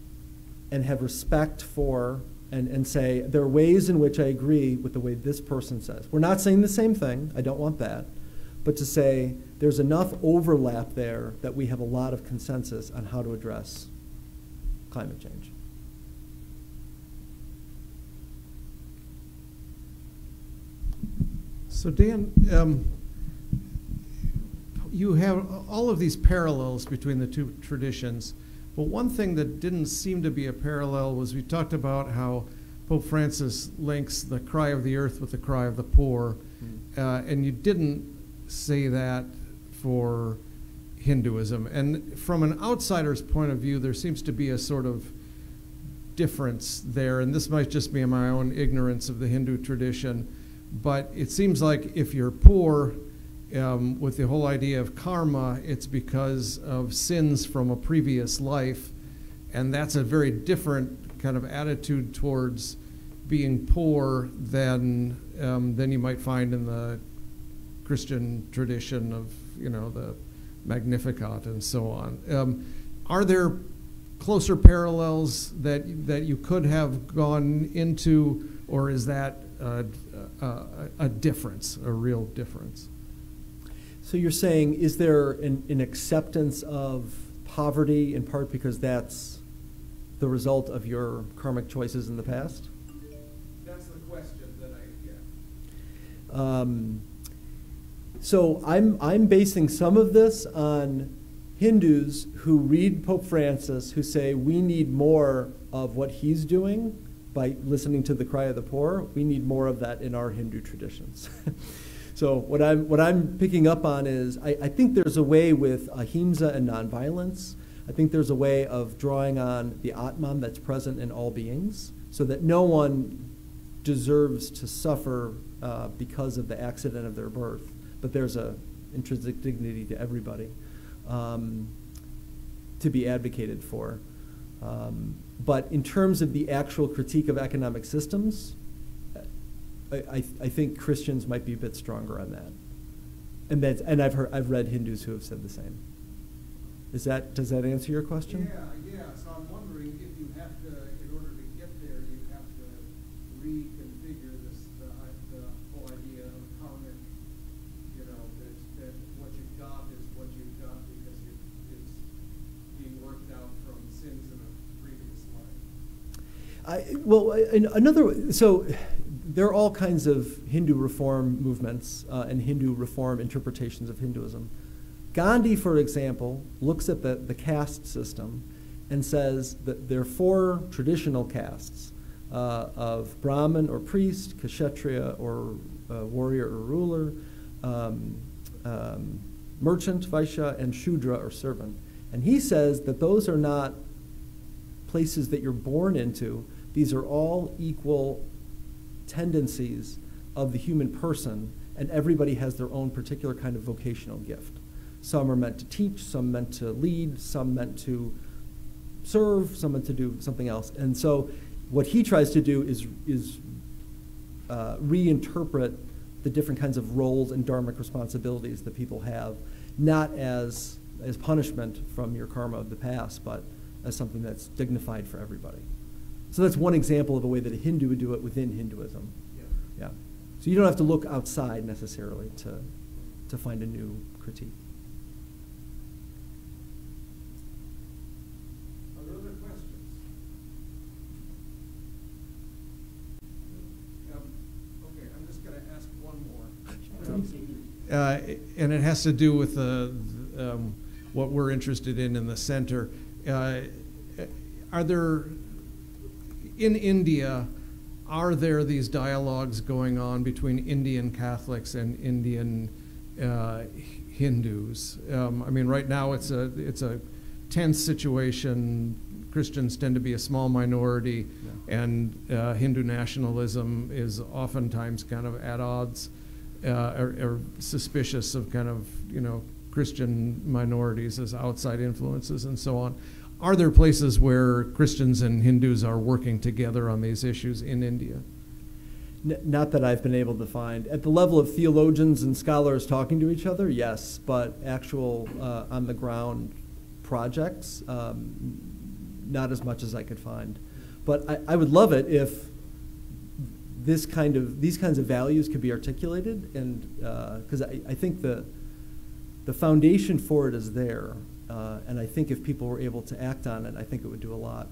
and have respect for and say, there are ways in which I agree with the way this person says. We're not saying the same thing. I don't want that. But to say there's enough overlap there that we have a lot of consensus on how to address climate change. So Dan, you have all of these parallels between the two traditions, but one thing that didn't seem to be a parallel was we talked about how Pope Francis links the cry of the earth with the cry of the poor, and you didn't say that for Hinduism. And from an outsider's point of view, there seems to be a sort of difference there, and this might just be my own ignorance of the Hindu tradition, but it seems like if you're poor, with the whole idea of karma, it's because of sins from a previous life, and that's a very different kind of attitude towards being poor than you might find in the Christian tradition of, you know, the Magnificat and so on. Are there closer parallels that you could have gone into, or is that a difference, a real difference? So you're saying, is there an acceptance of poverty in part because that's the result of your karmic choices in the past? That's the question that I get. So I'm basing some of this on Hindus who read Pope Francis, who say we need more of what he's doing by listening to the cry of the poor. We need more of that in our Hindu traditions. So what I'm picking up on is I think there's a way with ahimsa and nonviolence. I think there's a way of drawing on the Atman that's present in all beings, so that no one deserves to suffer because of the accident of their birth, but there's an intrinsic dignity to everybody to be advocated for. But in terms of the actual critique of economic systems, I think Christians might be a bit stronger on that, and I've read Hindus who have said the same. Does that answer your question? Yeah. So I'm wondering if you have to, in order to get there, you have to reconfigure the whole idea of karmic. You know, that what you've got is what you've got because it's being worked out from sins in a previous life. So there are all kinds of Hindu reform movements and Hindu reform interpretations of Hinduism. Gandhi, for example, looks at the caste system and says that there are 4 traditional castes of Brahmin or priest, Kshatriya or warrior or ruler, merchant, Vaishya, and Shudra or servant. And he says that those are not places that you're born into. These are all equal tendencies of the human person, and everybody has their own particular kind of vocational gift. Some are meant to teach, some meant to lead, some meant to serve, some meant to do something else. And so what he tries to do is reinterpret the different kinds of roles and dharmic responsibilities that people have, not as punishment from your karma of the past, but as something that's dignified for everybody. So that's one example of a way that a Hindu would do it within Hinduism. Yeah. So you don't have to look outside necessarily to find a new critique. Are there other questions? Okay, I'm just going to ask one more. And it has to do with what we're interested in the center. Are there, in India, are there these dialogues going on between Indian Catholics and Indian Hindus? I mean, right now it's a tense situation. Christians tend to be a small minority, and Hindu nationalism is oftentimes kind of at odds or suspicious of kind of, you know, Christian minorities as outside influences and so on. Are there places where Christians and Hindus are working together on these issues in India? Not that I've been able to find. At the level of theologians and scholars talking to each other, yes, but actual on-the-ground projects, not as much as I could find. But I would love it if these kinds of values could be articulated, and because I think the foundation for it is there. And I think if people were able to act on it, I think it would do a lot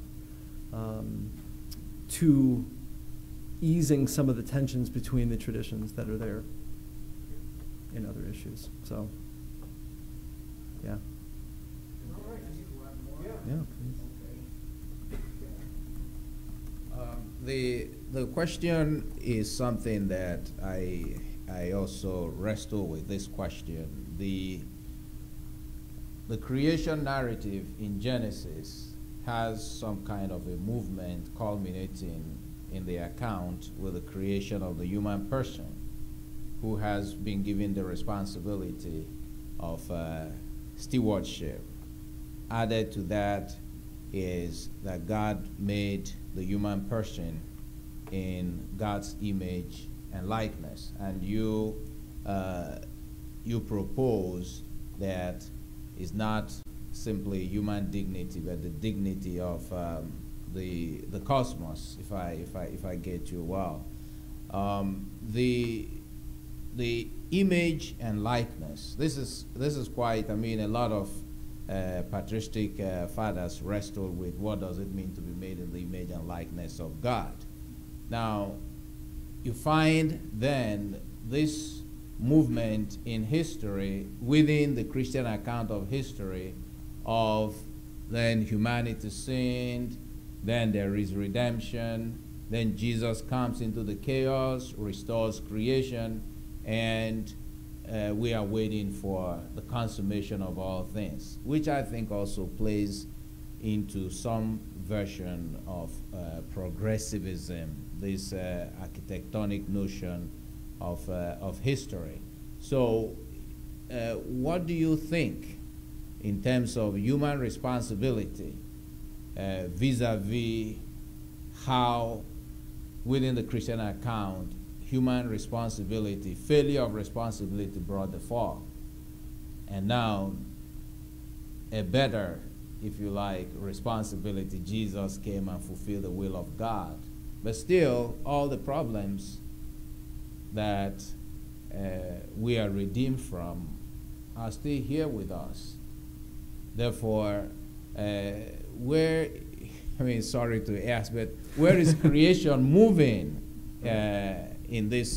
to easing some of the tensions between the traditions that are there in other issues. So, yeah. All right. Yeah, please. The the question is something that I also wrestle with this question. The creation narrative in Genesis has some kind of a movement culminating in the account with the creation of the human person, who has been given the responsibility of stewardship. Added to that is that God made the human person in God's image and likeness, and you propose that it's not simply human dignity, but the dignity of the cosmos. If I get you well, the image and likeness. This is quite. I mean, a lot of patristic fathers wrestle with what does it mean to be made in the image and likeness of God. Now, you find then this movement in history within the Christian account of history of then humanity sinned, then there is redemption, then Jesus comes into the chaos, restores creation, and we are waiting for the consummation of all things, which I think also plays into some version of progressivism, this architectonic notion of history. So what do you think in terms of human responsibility vis-a-vis how within the Christian account human responsibility, failure of responsibility brought the fall, and now a better, if you like, responsibility, Jesus came and fulfilled the will of God, but still all the problems that we are redeemed from are still here with us. Therefore, where, I mean, sorry to ask, but where is creation moving in this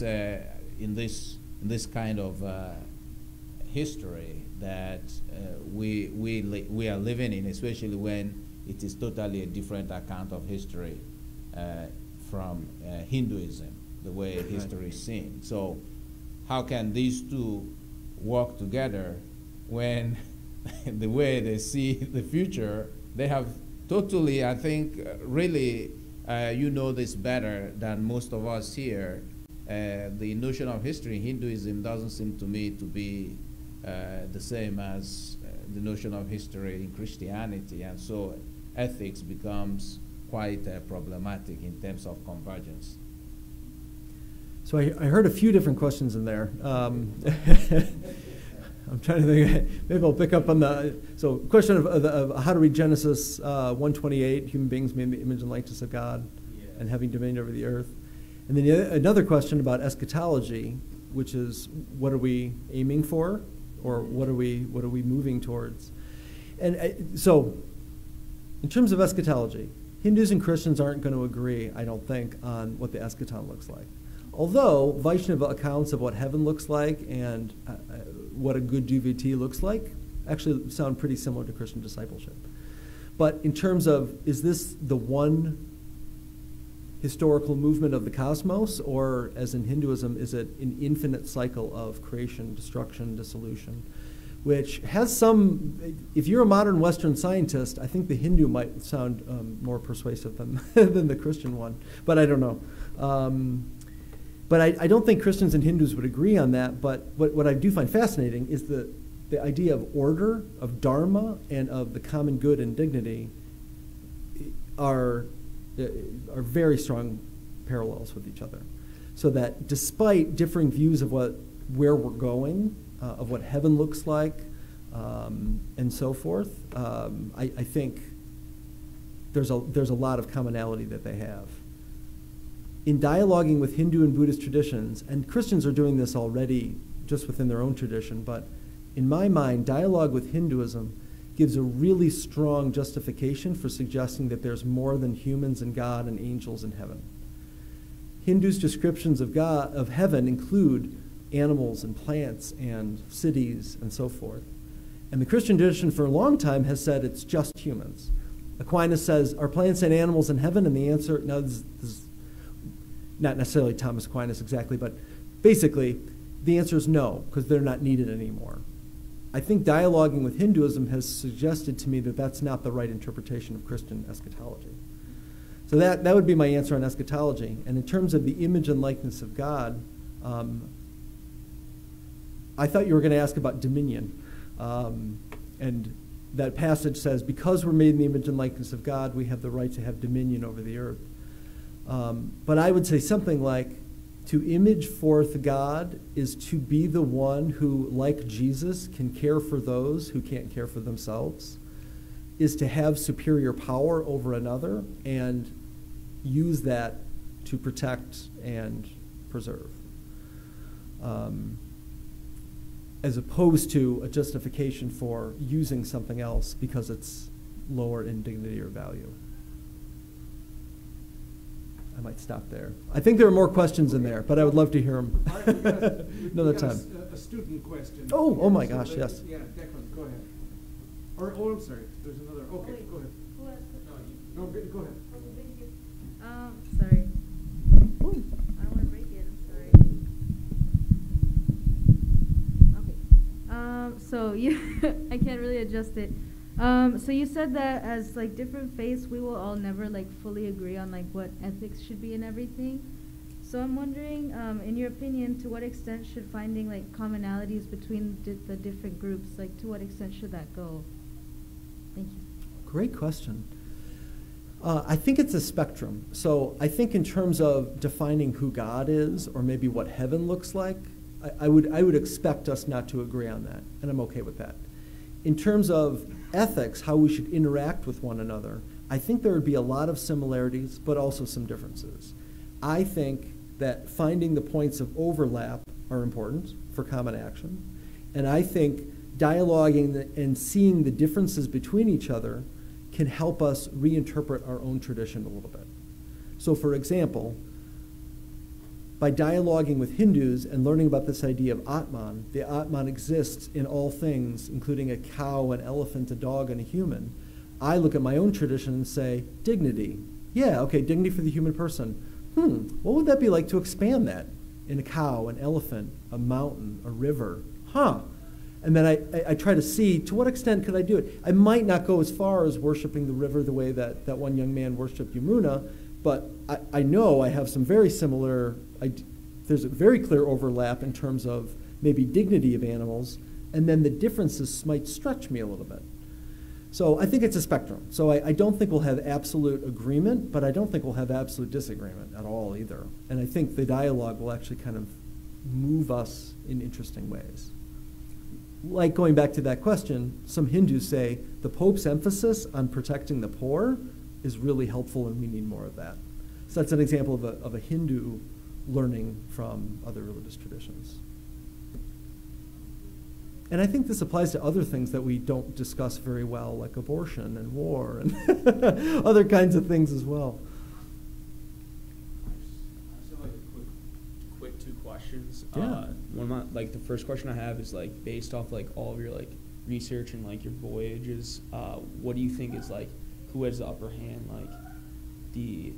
kind of history that we are living in, especially when it is totally a different account of history from Hinduism, the way history is seen. So how can these two work together when the way they see the future, they have totally, I think, really, you know this better than most of us here, the notion of history in Hinduism doesn't seem to me to be the same as the notion of history in Christianity, and so ethics becomes quite problematic in terms of convergence. So I heard a few different questions in there. I'm trying to think. Maybe I'll pick up on the question of how to read Genesis 1:28. Human beings made in the image and likeness of God, and having dominion over the earth. And then another question about eschatology, which is what are we aiming for, or what are we moving towards? And so, in terms of eschatology, Hindus and Christians aren't going to agree, I don't think, on what the eschaton looks like. Although Vaishnava accounts of what heaven looks like and what a good devotee looks like actually sound pretty similar to Christian discipleship. But in terms of, is this the one historical movement of the cosmos, or as in Hinduism, is it an infinite cycle of creation, destruction, dissolution, which has some, if you're a modern Western scientist, I think the Hindu might sound more persuasive than, than the Christian one, but I don't know. But I don't think Christians and Hindus would agree on that, but what I do find fascinating is the idea of order, of dharma, and of the common good and dignity are very strong parallels with each other. So that despite differing views of where we're going, of what heaven looks like, and so forth, I think there's a lot of commonality that they have. In dialoguing with Hindu and Buddhist traditions, and Christians are doing this already just within their own tradition, but in my mind, dialogue with Hinduism gives a really strong justification for suggesting that there's more than humans and God and angels in heaven. Hindus' descriptions of God, of heaven, include animals and plants and cities and so forth. And the Christian tradition for a long time has said it's just humans. Aquinas says, are plants and animals in heaven? And the answer, no, not necessarily Thomas Aquinas exactly, but basically the answer is no, because they're not needed anymore. I think dialoguing with Hinduism has suggested to me that that's not the right interpretation of Christian eschatology. So that would be my answer on eschatology. And in terms of the image and likeness of God, I thought you were going to ask about dominion. And that passage says, because we're made in the image and likeness of God, we have the right to have dominion over the earth. But I would say something like, to image forth God is to be the one who, like Jesus, can care for those who can't care for themselves, is to have superior power over another and use that to protect and preserve, as opposed to a justification for using something else because it's lower in dignity or value. I might stop there. I think there are more questions in there, but I would love to hear them another time. A student question. Oh my gosh, yes. Yeah, Declan, go ahead. Oh, I'm sorry. There's another. Okay, Wait, go ahead. who asked it? No, go ahead. Okay, thank you. Sorry. Ooh, I don't want to break it. I'm sorry. Okay. So you, I can't really adjust it. So you said that as like different faiths, we will all never like fully agree on like what ethics should be and everything. So I'm wondering, in your opinion, to what extent should finding like commonalities between the different groups, like to what extent should that go? Thank you. Great question. I think it's a spectrum. So I think in terms of defining who God is, or maybe what heaven looks like, I would expect us not to agree on that, and I'm okay with that. In terms of ethics, how we should interact with one another, I think there would be a lot of similarities, but also some differences. I think that finding the points of overlap are important for common action, and I think dialoguing and seeing the differences between each other can help us reinterpret our own tradition a little bit. So for example, by dialoguing with Hindus and learning about this idea of Atman, the Atman exists in all things, including a cow, an elephant, a dog, and a human, I look at my own tradition and say, dignity. Yeah, okay, dignity for the human person. What would that be like to expand that in a cow, an elephant, a mountain, a river? And then I try to see, to what extent could I do it? I might not go as far as worshiping the river the way that one young man worshipped Yamuna, but I know I have some very similar, there's a very clear overlap in terms of maybe dignity of animals, and then the differences might stretch me a little bit. So I think it's a spectrum. So I don't think we'll have absolute agreement, but I don't think we'll have absolute disagreement at all either. And I think the dialogue will actually kind of move us in interesting ways. Like going back to that question, some Hindus say the Pope's emphasis on protecting the poor is really helpful and we need more of that. So that's an example of a Hindu learning from other religious traditions. And I think this applies to other things that we don't discuss very well, like abortion and war and other kinds of things as well. I just have like a quick two questions. Yeah. The first question I have is like based off like all of your like research and like your voyages. What do you think is like who has the upper hand, like the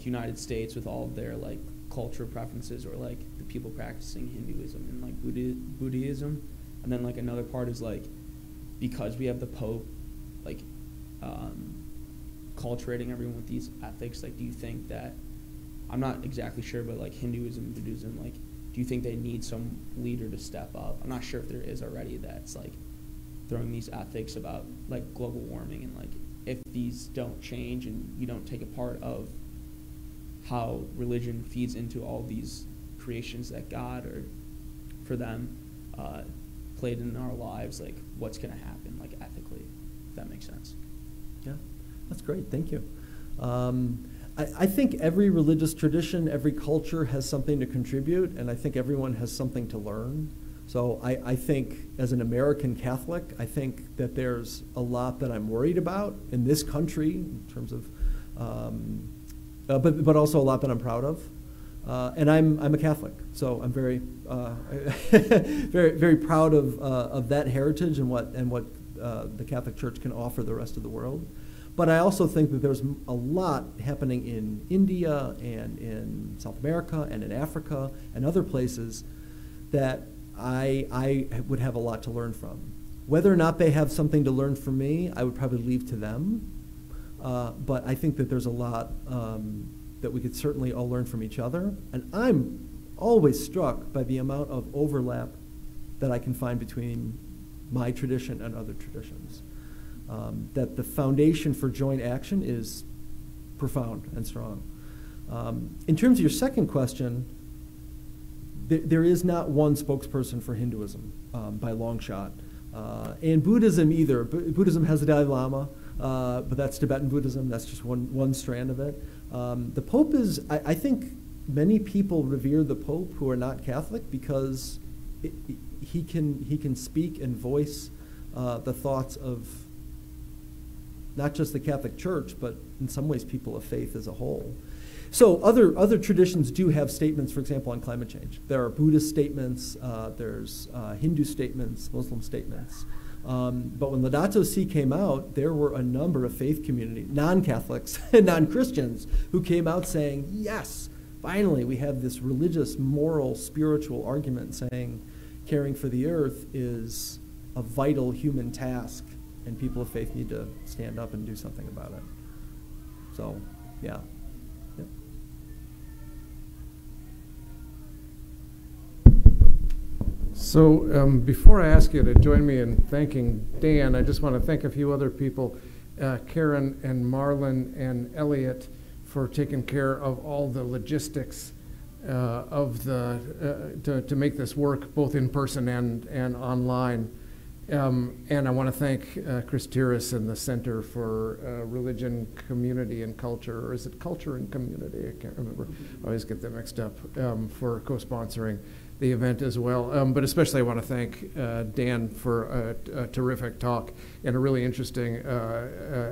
United States with all of their like cultural preferences, or like the people practicing Hinduism and like Buddhism? And then like another part is like, because we have the Pope like culturating everyone with these ethics, like do you think that, I'm not exactly sure, but like Hinduism and Buddhism, like do you think they need some leader to step up? I'm not sure if there is already that's like throwing these ethics about like global warming, and like if these don't change and you don't take a part of how religion feeds into all these creations that God, or for them, played in our lives, like what's going to happen, like ethically, if that makes sense. Yeah, that's great. Thank you. I think every religious tradition, every culture has something to contribute, and I think everyone has something to learn. So I think as an American Catholic, I think that there's a lot that I'm worried about in this country in terms of, but also a lot that I'm proud of. And I'm a Catholic, so I'm very, very proud of that heritage and what the Catholic Church can offer the rest of the world. But I also think that there's a lot happening in India and in South America and in Africa and other places that I would have a lot to learn from. Whether or not they have something to learn from me, I would probably leave to them. But I think that there's a lot that we could certainly all learn from each other. And I'm always struck by the amount of overlap that I can find between my tradition and other traditions. That the foundation for joint action is profound and strong. In terms of your second question, there is not one spokesperson for Hinduism by a long shot. And Buddhism either. Buddhism has the Dalai Lama, but that's Tibetan Buddhism. That's just one strand of it. The Pope is, I think many people revere the Pope who are not Catholic because he can speak and voice the thoughts of not just the Catholic Church, but in some ways people of faith as a whole. So other traditions do have statements, for example, on climate change. There are Buddhist statements, there's Hindu statements, Muslim statements. But when Laudato Si came out, there were a number of faith community, non-Catholics and non-Christians, who came out saying, yes, finally we have this religious, moral, spiritual argument saying caring for the earth is a vital human task, and people of faith need to stand up and do something about it. So, yeah. So before I ask you to join me in thanking Dan, I just want to thank a few other people, Karen and Marlon and Elliot, for taking care of all the logistics of to make this work both in person and online. And I want to thank Chris Tiras and the Center for Religion, Community, and Culture, or is it Culture and Community? I can't remember. I always get them mixed up, for co-sponsoring the event as well. But especially I want to thank Dan for a terrific talk and a really interesting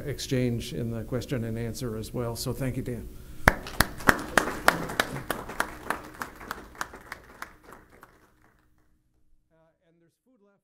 exchange in the question and answer as well. So thank you, Dan. And there's food left.